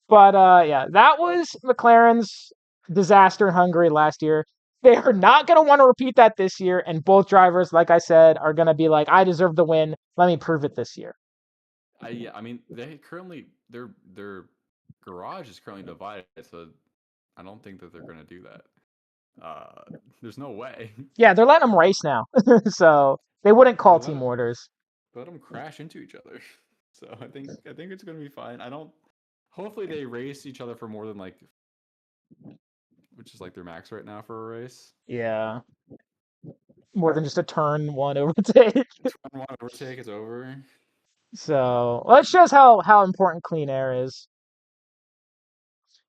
But yeah, that was McLaren's disaster in Hungary last year. They are not going to want to repeat that this year, and both drivers, like I said, are going to be like, I deserve the win. Let me prove it this year. Yeah, I mean, they currently their garage is currently divided, so I don't think that they're going to do that. There's no way. Yeah, they're letting them race now, so they wouldn't call team orders. Let them crash into each other. So I think it's going to be fine. Hopefully they race each other for more than like, which is like their max right now for a race. Yeah. More than just a turn one overtake. Turn one overtake is over. So well, it shows how important clean air is.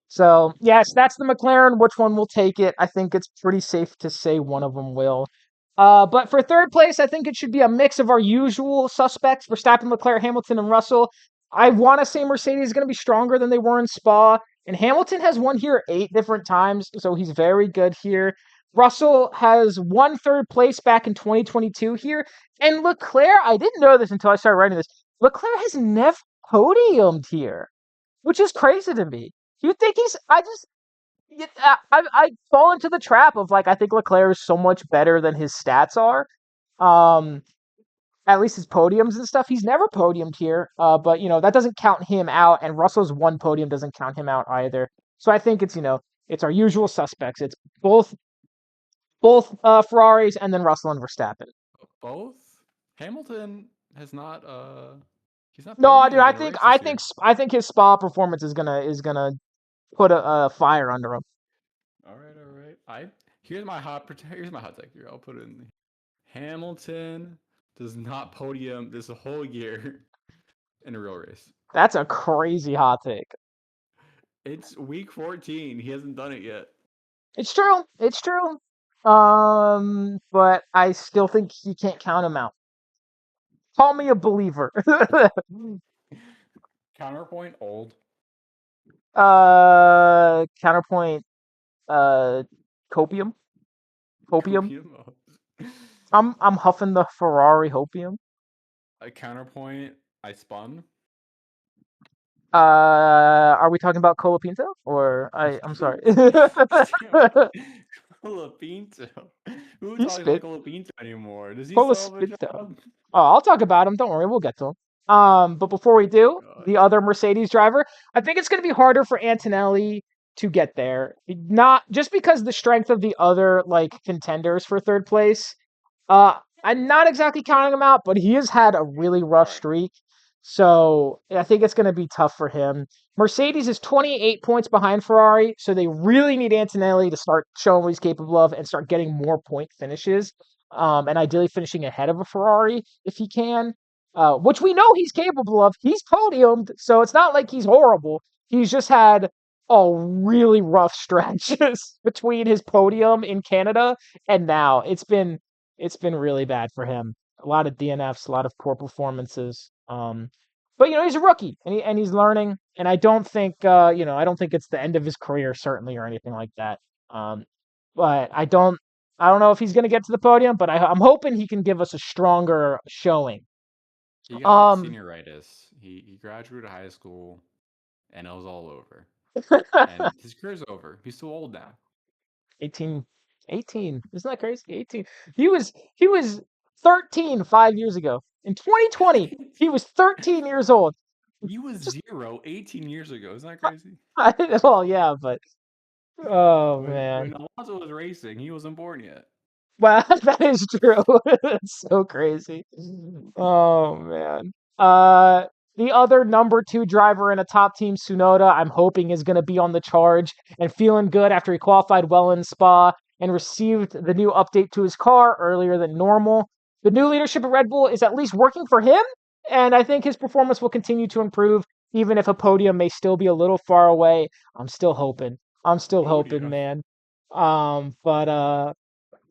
So yes, that's the McLaren. Which one will take it? I think it's pretty safe to say one of them will. But for third place, I think it should be a mix of our usual suspects: Verstappen, Leclerc, Hamilton, and Russell. I want to say Mercedes is going to be stronger than they were in Spa, and Hamilton has won here 8 different times, so he's very good here. Russell has won third place back in 2022 here, and Leclerc, I didn't know this until I started writing this. Leclerc has never podiumed here, which is crazy to me. You think I fall into the trap of like I think Leclerc is so much better than his stats are. At least his podiums and stuff. He's never podiumed here. But that doesn't count him out, and Russell's one podium doesn't count him out either. So I think it's our usual suspects. It's both Ferraris and then Russell and Verstappen. Both? Hamilton has not he's not. No, dude, I think his Spa performance is gonna put a fire under him. All right. Here's my hot take here. I'll put it in. Hamilton does not podium this whole year in a real race. That's a crazy hot take. It's week 14. He hasn't done it yet. It's true. But I still think you can't count him out. Call me a believer. Counterpoint old. Counterpoint. Copium. I'm huffing the Ferrari hopium. A counterpoint. I spun. Are we talking about Colapinto or I'm sorry. Colapinto. Who talks about Colapinto anymore? Does he still have a job? Oh, I'll talk about him. Don't worry, we'll get to him. But before we do, the other Mercedes driver, I think it's going to be harder for Antonelli to get there. Not just because the strength of the other like contenders for third place. I'm not exactly counting him out, but he has had a really rough streak. So I think it's going to be tough for him. Mercedes is 28 points behind Ferrari, so they really need Antonelli to start showing what he's capable of and start getting more point finishes, and ideally finishing ahead of a Ferrari if he can, which we know he's capable of. He's podiumed, so it's not like he's horrible. He's just had a really rough stretch between his podium in Canada and now. It's been really bad for him. A lot of DNFs, a lot of poor performances. But he's a rookie and he's learning. And I don't think I don't think it's the end of his career certainly or anything like that. But I don't know if he's going to get to the podium, but I'm hoping he can give us a stronger showing. He got senioritis. He graduated high school, and it was all over. And his career's over. He's too old now. 18. Isn't that crazy? 18. He was 13 5 years ago. In 2020, he was 13 years old. He was 0 18 years ago. Isn't that crazy? Well, yeah, but oh When man. Alonso was racing, he wasn't born yet. Well, that is true. It's so crazy. Oh man. The other number 2 driver in a top team, Tsunoda, I'm hoping is going to be on the charge and feeling good after he qualified well in Spa and received the new update to his car earlier than normal. The new leadership at Red Bull is at least working for him, and I think his performance will continue to improve, even if a podium may still be a little far away. I'm still hoping. I'm still hoping, Podium. man. But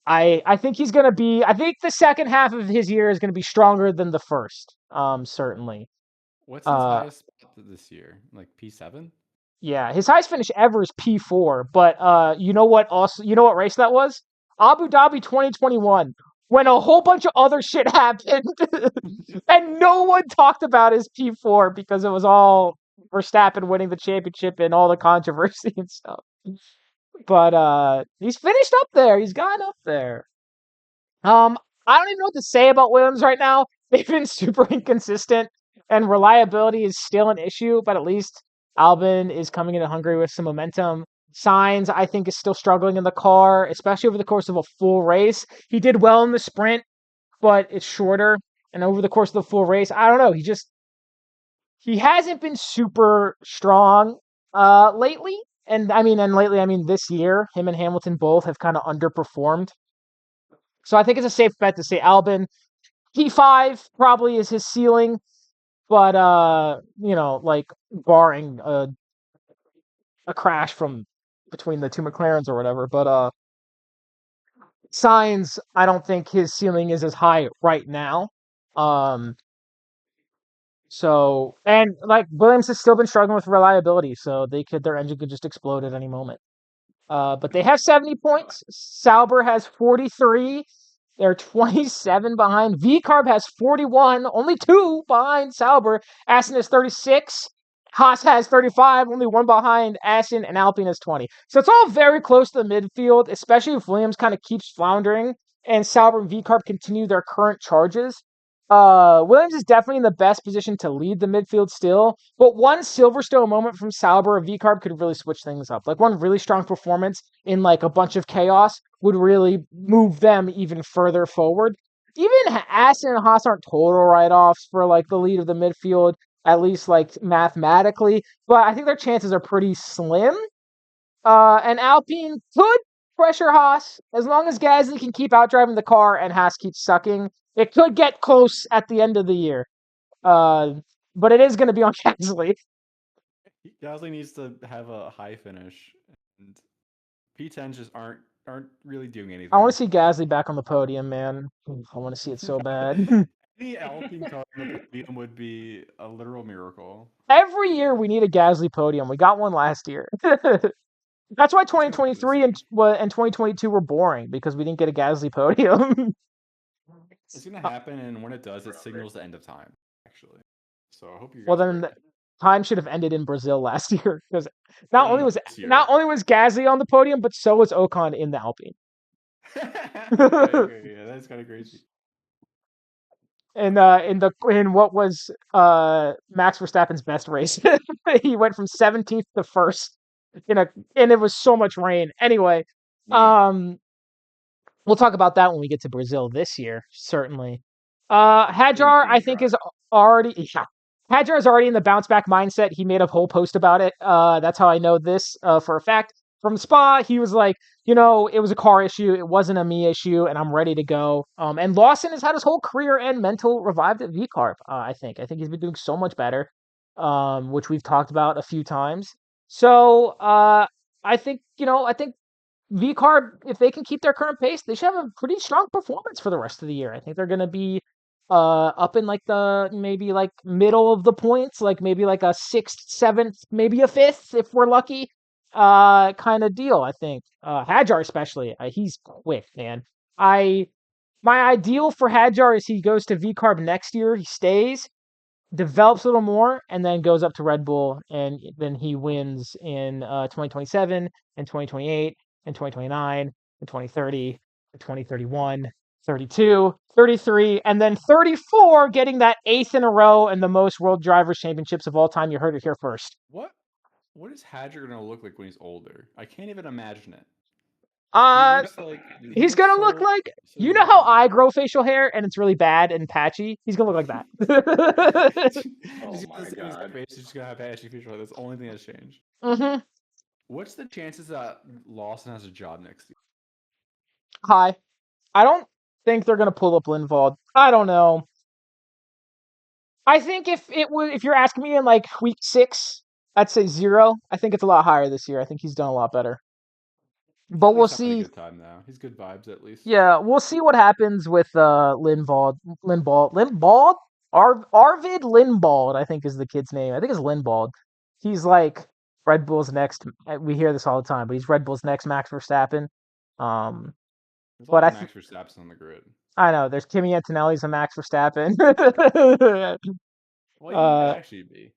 I think he's gonna be. I think the second half of his year is gonna be stronger than the first. Certainly. What's his highest spot this year? Like P7? Yeah, his highest finish ever is P4. But you know what? Also, you know what race that was? Abu Dhabi 2021, when a whole bunch of other shit happened, and no one talked about his P4 because it was all Verstappen winning the championship and all the controversy and stuff. But he's finished up there. He's gotten up there. I don't even know what to say about Williams right now. They've been super inconsistent, and reliability is still an issue. But at least Albon is coming into Hungary with some momentum. Sainz, I think, is still struggling in the car, especially over the course of a full race. He did well in the sprint, but it's shorter. And over the course of the full race, I don't know. He hasn't been super strong lately. And lately, I mean this year, him and Hamilton both have kind of underperformed. So I think it's a safe bet to say Albon. P5 probably is his ceiling, but like barring a crash from between the two McLarens or whatever. But Sainz, I don't think his ceiling is as high right now. So and like Williams has still been struggling with reliability, so their engine could just explode at any moment. But they have 70 points. Sauber has 43. They're 27 behind. V-Carb has 41, only 2 behind Sauber. Aston has 36. Haas has 35, only 1 behind Aston, and Alpine has 20. So it's all very close to the midfield, especially if Williams kind of keeps floundering and Sauber and V-Carb continue their current charges. Williams is definitely in the best position to lead the midfield still, but one Silverstone moment from Sauber or V-Carb could really switch things up. Like one really strong performance in like a bunch of chaos would really move them even further forward. Even Aston and Haas aren't total write-offs for like the lead of the midfield, at least like mathematically, but I think their chances are pretty slim. And Alpine could pressure Haas as long as Gasly can keep outdriving the car and Haas keeps sucking. It could get close at the end of the year, but it is going to be on Gasly. Gasly needs to have a high finish, and P10s just aren't really doing anything. I want to see Gasly back on the podium, man. I want to see it so bad. Any Alpine car on the podium would be a literal miracle. Every year we need a Gasly podium. We got one last year. That's why 2023 and 2022 were boring, because we didn't get a Gasly podium. It's gonna happen, and when it does, it signals the end of time. Actually, so I hope you. Well, then time should have ended in Brazil last year, because not only was Gasly on the podium, but so was Ocon in the Alpine. Okay, yeah, that's kind of crazy. And in what was Max Verstappen's best race, he went from 17th to 1st and it was so much rain. Anyway, we'll talk about that when we get to Brazil this year, certainly. Hadjar, I think, is already Hadjar is already in the bounce back mindset. He made a whole post about it. That's how I know this for a fact. From Spa, he was like, it was a car issue. It wasn't a me issue, and I'm ready to go. And Lawson has had his whole career and mental revived at V-Carb, I think. I think he's been doing so much better, which we've talked about a few times. So I think V-Carb, if they can keep their current pace, they should have a pretty strong performance for the rest of the year. I think they're going to be up in like the maybe like middle of the points, like maybe like a 6th, 7th, maybe a 5th if we're lucky. Kind of deal, I think. Hadjar especially, he's quick, man. My ideal for Hadjar is he goes to V-Carb next year, he stays, develops a little more, and then goes up to Red Bull, and then he wins in 2027 and 2028 and 2029 and 2030 and 2031 32, 33, and then 34, getting that 8th in a row and the most World Drivers' Championships of all time. You heard it here first. What is Hadger gonna look like when he's older? I can't even imagine it. Uh, He he's looks gonna look so like, so you know how young. I grow facial hair and it's really bad and patchy? He's gonna look like that. Oh He's got my the same God. face. He's just gonna have patchy facial hair. That's the only thing that's changed. Mm-hmm. What's the chances that Lawson has a job next year? Hi. I don't think they're gonna pull up Lindvald. I don't know. I think if you're asking me in like week 6, I'd say 0. I think it's a lot higher this year. I think he's done a lot better. He's But at we'll least having a see. good time now. He's good vibes at least. Yeah, we'll see what happens with Lindbald. Arvid Lindbald, I think is the kid's name. I think it's Lindbald. He's like Red Bull's next. We hear this all the time, but he's Red Bull's next Max Verstappen. There's a But lot of Max Verstappen on the grid. I know there's Kimi Antonelli's a Max Verstappen. Well, he might uh, actually be.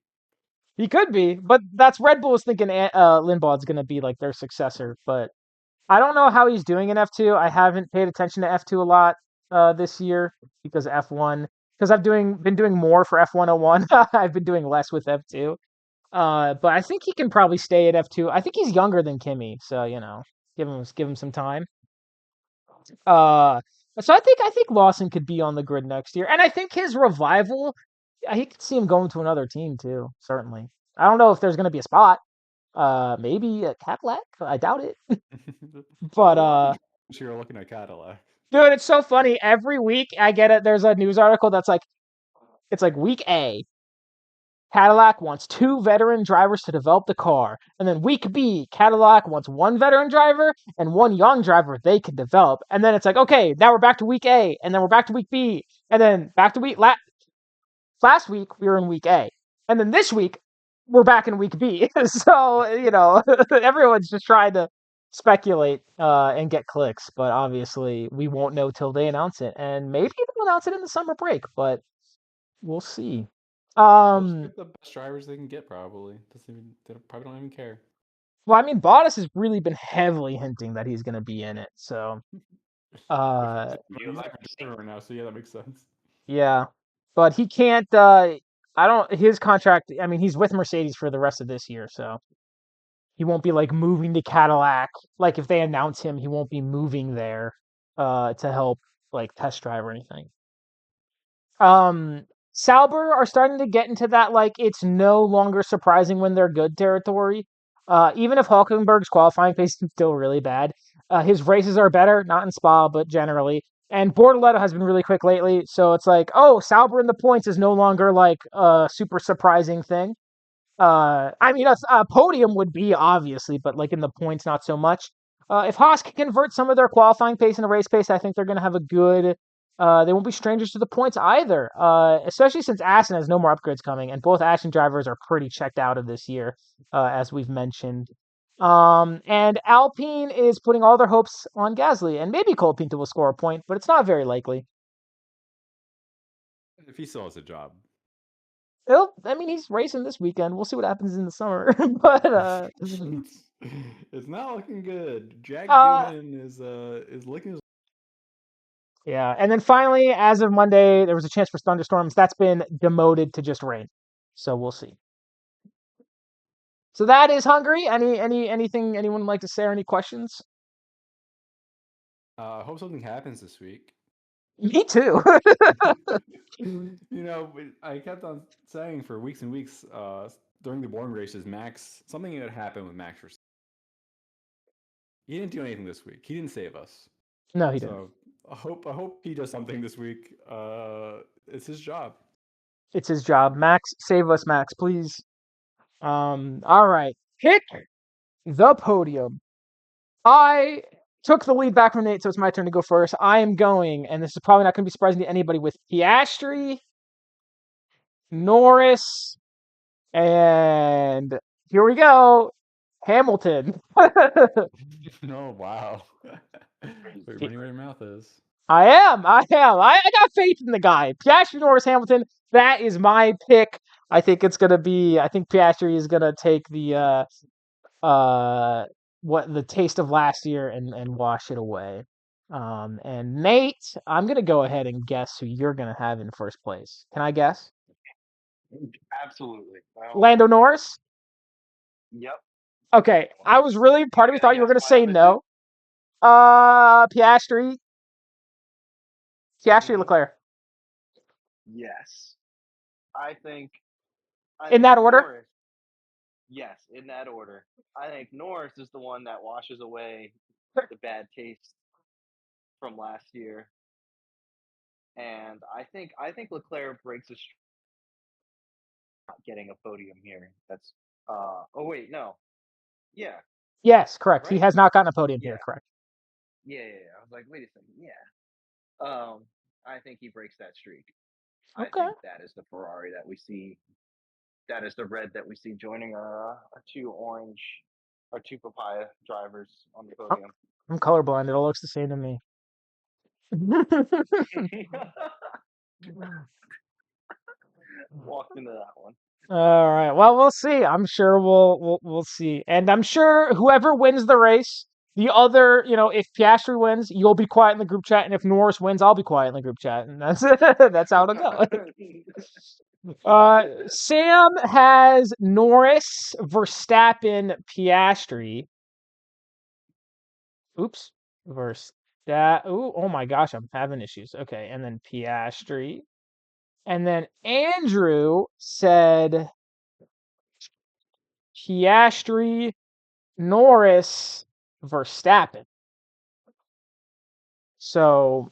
he could be, but that's Red Bull is thinking Lindbald's going to be like their successor. But I don't know how he's doing in F2. I haven't paid attention to F2 a lot this year because F1 because been doing more for F101. I've been doing less with F2. But I think he can probably stay at F2. I think he's younger than Kimmy, so give him some time. Uh, so I think Lawson could be on the grid next year, and I think his revival, he could see him going to another team too. Certainly, I don't know if there's going to be a spot. Maybe a Cadillac. I doubt it. But Well, a lot of drivers here are looking at Cadillac. dude, it's so funny. Every week I get it. There's a news article that's like, it's like week A. Cadillac wants 2 veteran drivers to develop the car. And then week B, Cadillac wants 1 veteran driver and 1 young driver they can develop. And then it's like, okay, now we're back to week A, and then we're back to week B, and then back to last week we were in week A. And then this week we're back in week B. So, everyone's just trying to speculate and get clicks, but obviously we won't know till they announce it. And maybe they'll announce it in the summer break, but we'll see. They'll just Um get the best drivers they can get. Probably they probably don't even care. Well, I mean, Bottas has really been heavily hinting that he's going to be in it. So, He's You a like good driver right now, so yeah, that makes sense. yeah, but he can't. I don't. His contract. I mean, he's with Mercedes for the rest of this year, so he won't be like moving to Cadillac. Like if they announce him, he won't be moving there, to help like test drive or anything. Sauber are starting to get into that like it's no longer surprising when they're good territory. Even if Hulkenberg's qualifying pace is still really bad, his races are better, not in Spa, but generally. And Bortoleto has been really quick lately, so it's like, oh, Sauber in the points is no longer like a super surprising thing. I mean, a podium would be obviously, but like in the points, not so much. If Haas can convert some of their qualifying pace into race pace, I think they're going to have a good. They won't be strangers to the points either. Especially since Aston has no more upgrades coming, and both Aston drivers are pretty checked out of this year, as we've mentioned. And Alpine is putting all their hopes on Gasly, and maybe Colapinto will score a point, but it's not very likely. If he still has a job. I mean, he's racing this weekend. We'll see what happens in the summer. But It's not looking good. Jack Uh, Newman is looking. yeah, and then finally, as of Monday, there was a chance for thunderstorms. That's been demoted to just rain. So we'll see. So that is Hungary. Anything anyone would like to say or any questions? I hope something happens this week. Me too. I kept on saying for weeks and weeks during the boring races, something had happened with Max Verstappen. He didn't do anything this week. He didn't save us. No, he didn't. So I hope he does something this week. It's his job. It's his job. Max, save us, Max, please. All right. Pick the podium. I took the lead back from Nate, so it's my turn to go first. I am going, and this is probably not going to be surprising to anybody, with Piastri, Norris, and here we go, Hamilton. Oh, wow. Put your money where your mouth is. I am. I got faith in the guy. Piastri, Norris, Hamilton. That is my pick. I think Piastri is gonna take the taste of last year and wash it away. And Nate, I'm gonna go ahead and guess who you're gonna have in first place. Can I guess? Absolutely. By all Lando means. Norris? Yep. Okay, I was really part of me Can I thought you were guess gonna my say other two? no. Piastri, Mhm. Leclerc. Yes. I think In that order? Norris. Yes, in that order. I think Norris is the one that washes away the bad taste from last year, and I think Leclerc breaks a not getting a podium here. That's oh wait, no. Yeah, Yes, correct. He right? has not gotten a podium Yeah. here, correct. Yeah. I was like, wait a second. Yeah. I think he breaks that streak. I Okay. think that is the Ferrari that we see. That is the red that we see joining our two orange, our two papaya drivers on the Oh, podium. I'm colorblind. It all looks the same to me. Walked into that one. All right. Well, we'll see. I'm sure we'll see. And I'm sure whoever wins the race, the other, if Piastri wins, you'll be quiet in the group chat, and if Norris wins, I'll be quiet in the group chat, and that's how it'll go. Sam has Norris, Verstappen, Piastri. Oops. Oh my gosh, I'm having issues. Okay, and then Piastri. And then Andrew said Piastri, Norris, Verstappen. So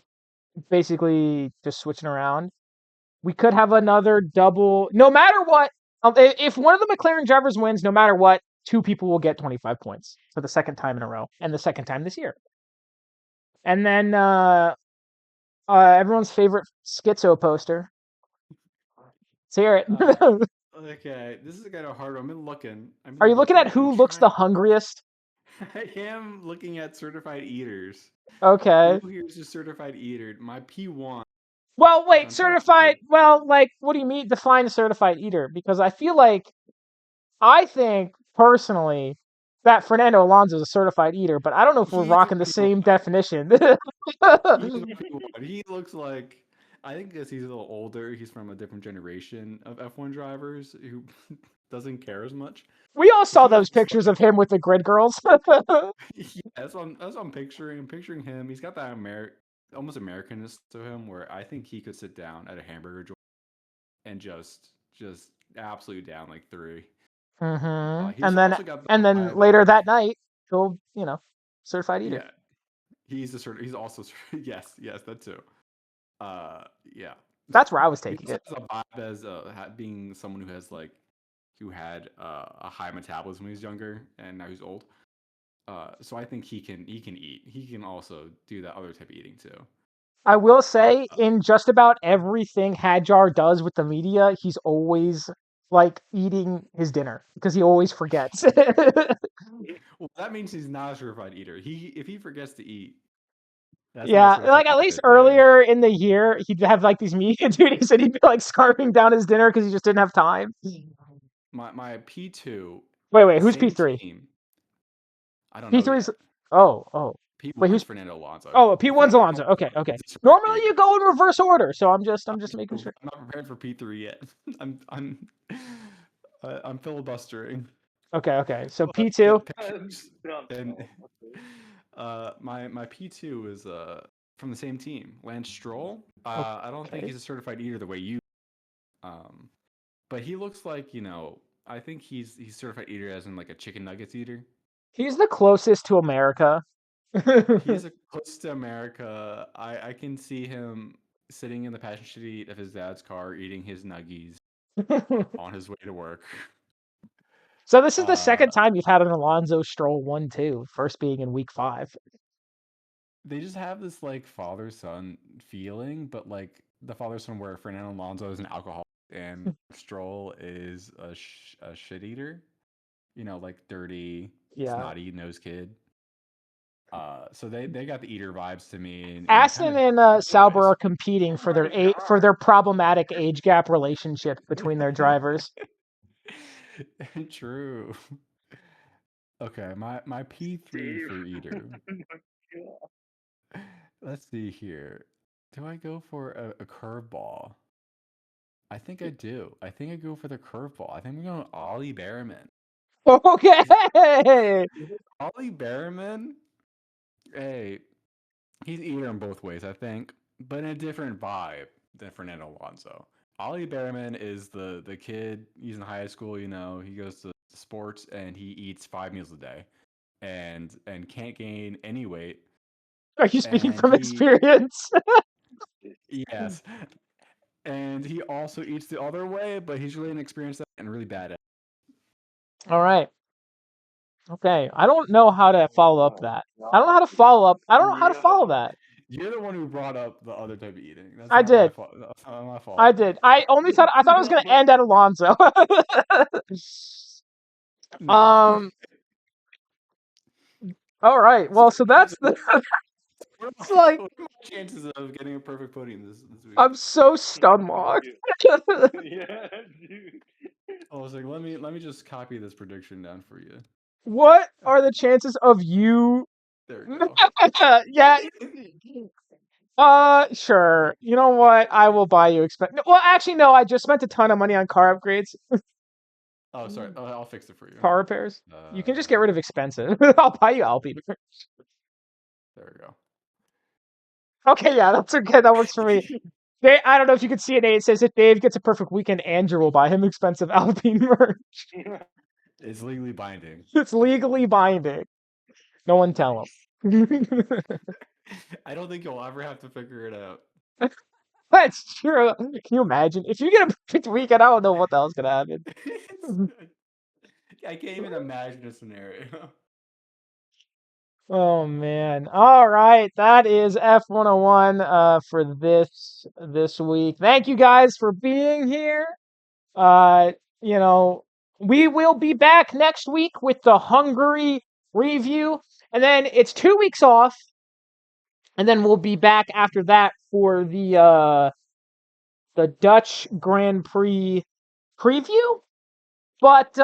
basically just switching around. We could have another double. No matter what, if one of the McLaren drivers wins, no matter what, two people will get 25 points for the second time in a row and the second time this year. And then everyone's favorite schizo poster. Let's hear it. Okay, this is kind of hard. I've been looking. Are you looking at I'm who looks the trying. hungriest? I am looking at certified eaters. Okay. Who here is a certified eater? My P1. Well, So wait, I'm trying to certified. think. Well, like, what do you mean? Define a certified eater? Because I think personally that Fernando Alonso is a certified eater, but I don't know if we're He's a rocking the P1. same definition. He's a P1. He looks like. I think because he's a little older, he's from a different generation of F1 drivers who doesn't care as much. We all saw He those looks pictures of like. him with the grid girls. Yeah, that's what I'm picturing. I'm picturing him. He's got that almost Americanness to him, where I think he could sit down at a hamburger joint and just absolutely down like three. He's And then also got the and then vibe later of that night, he'll, certified eater. yeah. He's also yes that too. Yeah. That's where I was He taking also it. has a vibe as being someone who has like who had a high metabolism when he was younger and now he's old. So I think he can eat. He can also do that other type of eating too. I will Uh, say, in just about everything Hadjar does with the media, he's always like eating his dinner because he always forgets. well, that means he's not a certified eater. If he forgets to eat, that's not a Yeah, certified like at eater least right there. earlier in the year, he'd have like these media duties and he'd be like scarfing down his dinner because he just didn't have time. My P2, Wait, who's same P3? team. I don't know P3's. yet. Oh. Wait, P1 is who's. Fernando Alonso. Oh, If P1's Fernando Alonso. Alonso Okay. is a certified Normally eater, you go in reverse order, so I'm just making sure. I'm not prepared for P3 yet. I'm I'm filibustering. Okay. So But the P2. pictures and my P2 is from the same team, Lance Stroll. I don't think Okay. he's a certified eater the way you. Um, but he looks like I think he's certified eater as in like a chicken nuggets eater. He's the closest to America. He's a close to America. I can see him sitting in the passenger seat of his dad's car eating his nuggies on his way to work. So this is the second Uh, time you've had an Alonso Stroll 1-2, first being in week 5. they just have this like father son feeling, but like the father son where Fernando Alonso is an alcoholic and Stroll is a shit eater, like dirty, Yeah. snotty nose kid. So they got the eater vibes to me in a kind Aston of and good Sauber ways. are competing for My for God. their problematic age gap relationship between their drivers. True. Okay, my P3 Steve. for eater. Let's see here. Do I go for a curveball? I think I do. I think I go for the curveball. I think I'm going Ollie Behrman. Okay. Ollie Behrman, hey, he's eager in both ways, I think, but in a different vibe than Fernando Alonso. Ollie Behrman is the kid. He's in high school. You know, he goes to sports and he eats 5 meals a day, and can't gain any weight. Are you speaking And from he experience? yes, and he also eats the other way, but he's really inexperienced and really bad at. All right. Okay. I don't know how to follow up that. I don't know how to follow up. I don't know how to follow that. You're the one who brought up the other type of eating. That's I not my did. fault. That's not my fault. I did. I thought it was gonna end at Alonso. No. All right. Well, so that's the. It's like What are my chances of getting a perfect podium this week? I'm so stomached. Yeah, dude. I was like, let me just copy this prediction down for you. What are the chances of you? There we go. Yeah. Sure. You know what? I will buy you Well, actually, no. I just spent a ton of money on car upgrades, Oh, sorry. I'll fix it for you. car repairs. You can just get rid of expensive. I'll buy you Alpine. There we go. Okay, yeah, that's okay. That works for me. I don't know if you can see it. It says if Dave gets a perfect weekend, Andrew will buy him expensive Alpine merch. It's legally binding. It's legally binding. No one tell him. I don't think you'll ever have to figure it out. That's true. Can you imagine if you get a perfect weekend? I don't know what the hell's gonna happen. I can't even imagine a scenario. Oh man. All right. That is F101 for this week. Thank you guys for being here. Uh you know, we will be back next week with the Hungary review, and then it's 2 weeks off, and then we'll be back after that for the Dutch Grand Prix preview. But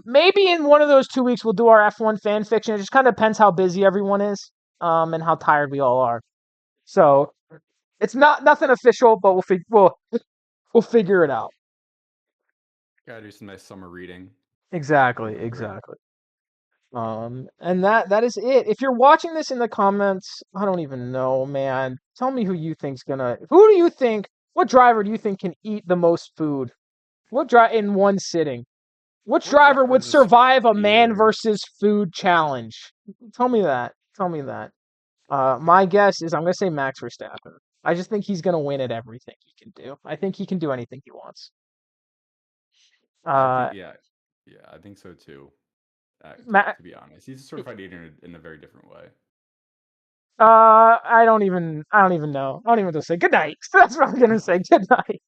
maybe in one of those 2 weeks we'll do our F1 fan fiction. It just kind of depends how busy everyone is, and how tired we all are. So it's nothing official, but we'll figure it out. Gotta do some nice summer reading. Exactly. And that is it. If you're watching this in the comments, I don't even know, man. Tell me who do you think? What driver do you think can eat the most food? What drive in one sitting? Which What driver driver would just survive a man here? versus food challenge? Tell me that. My guess is I'm gonna say Max Verstappen. I just think he's gonna win at everything he can do. I think he can do anything he wants. I think Uh, I think so too. Ma- To be honest, he's a certified eater in a very different way. I don't even know. I don't even know to say good night. That's what I'm gonna say. Good night.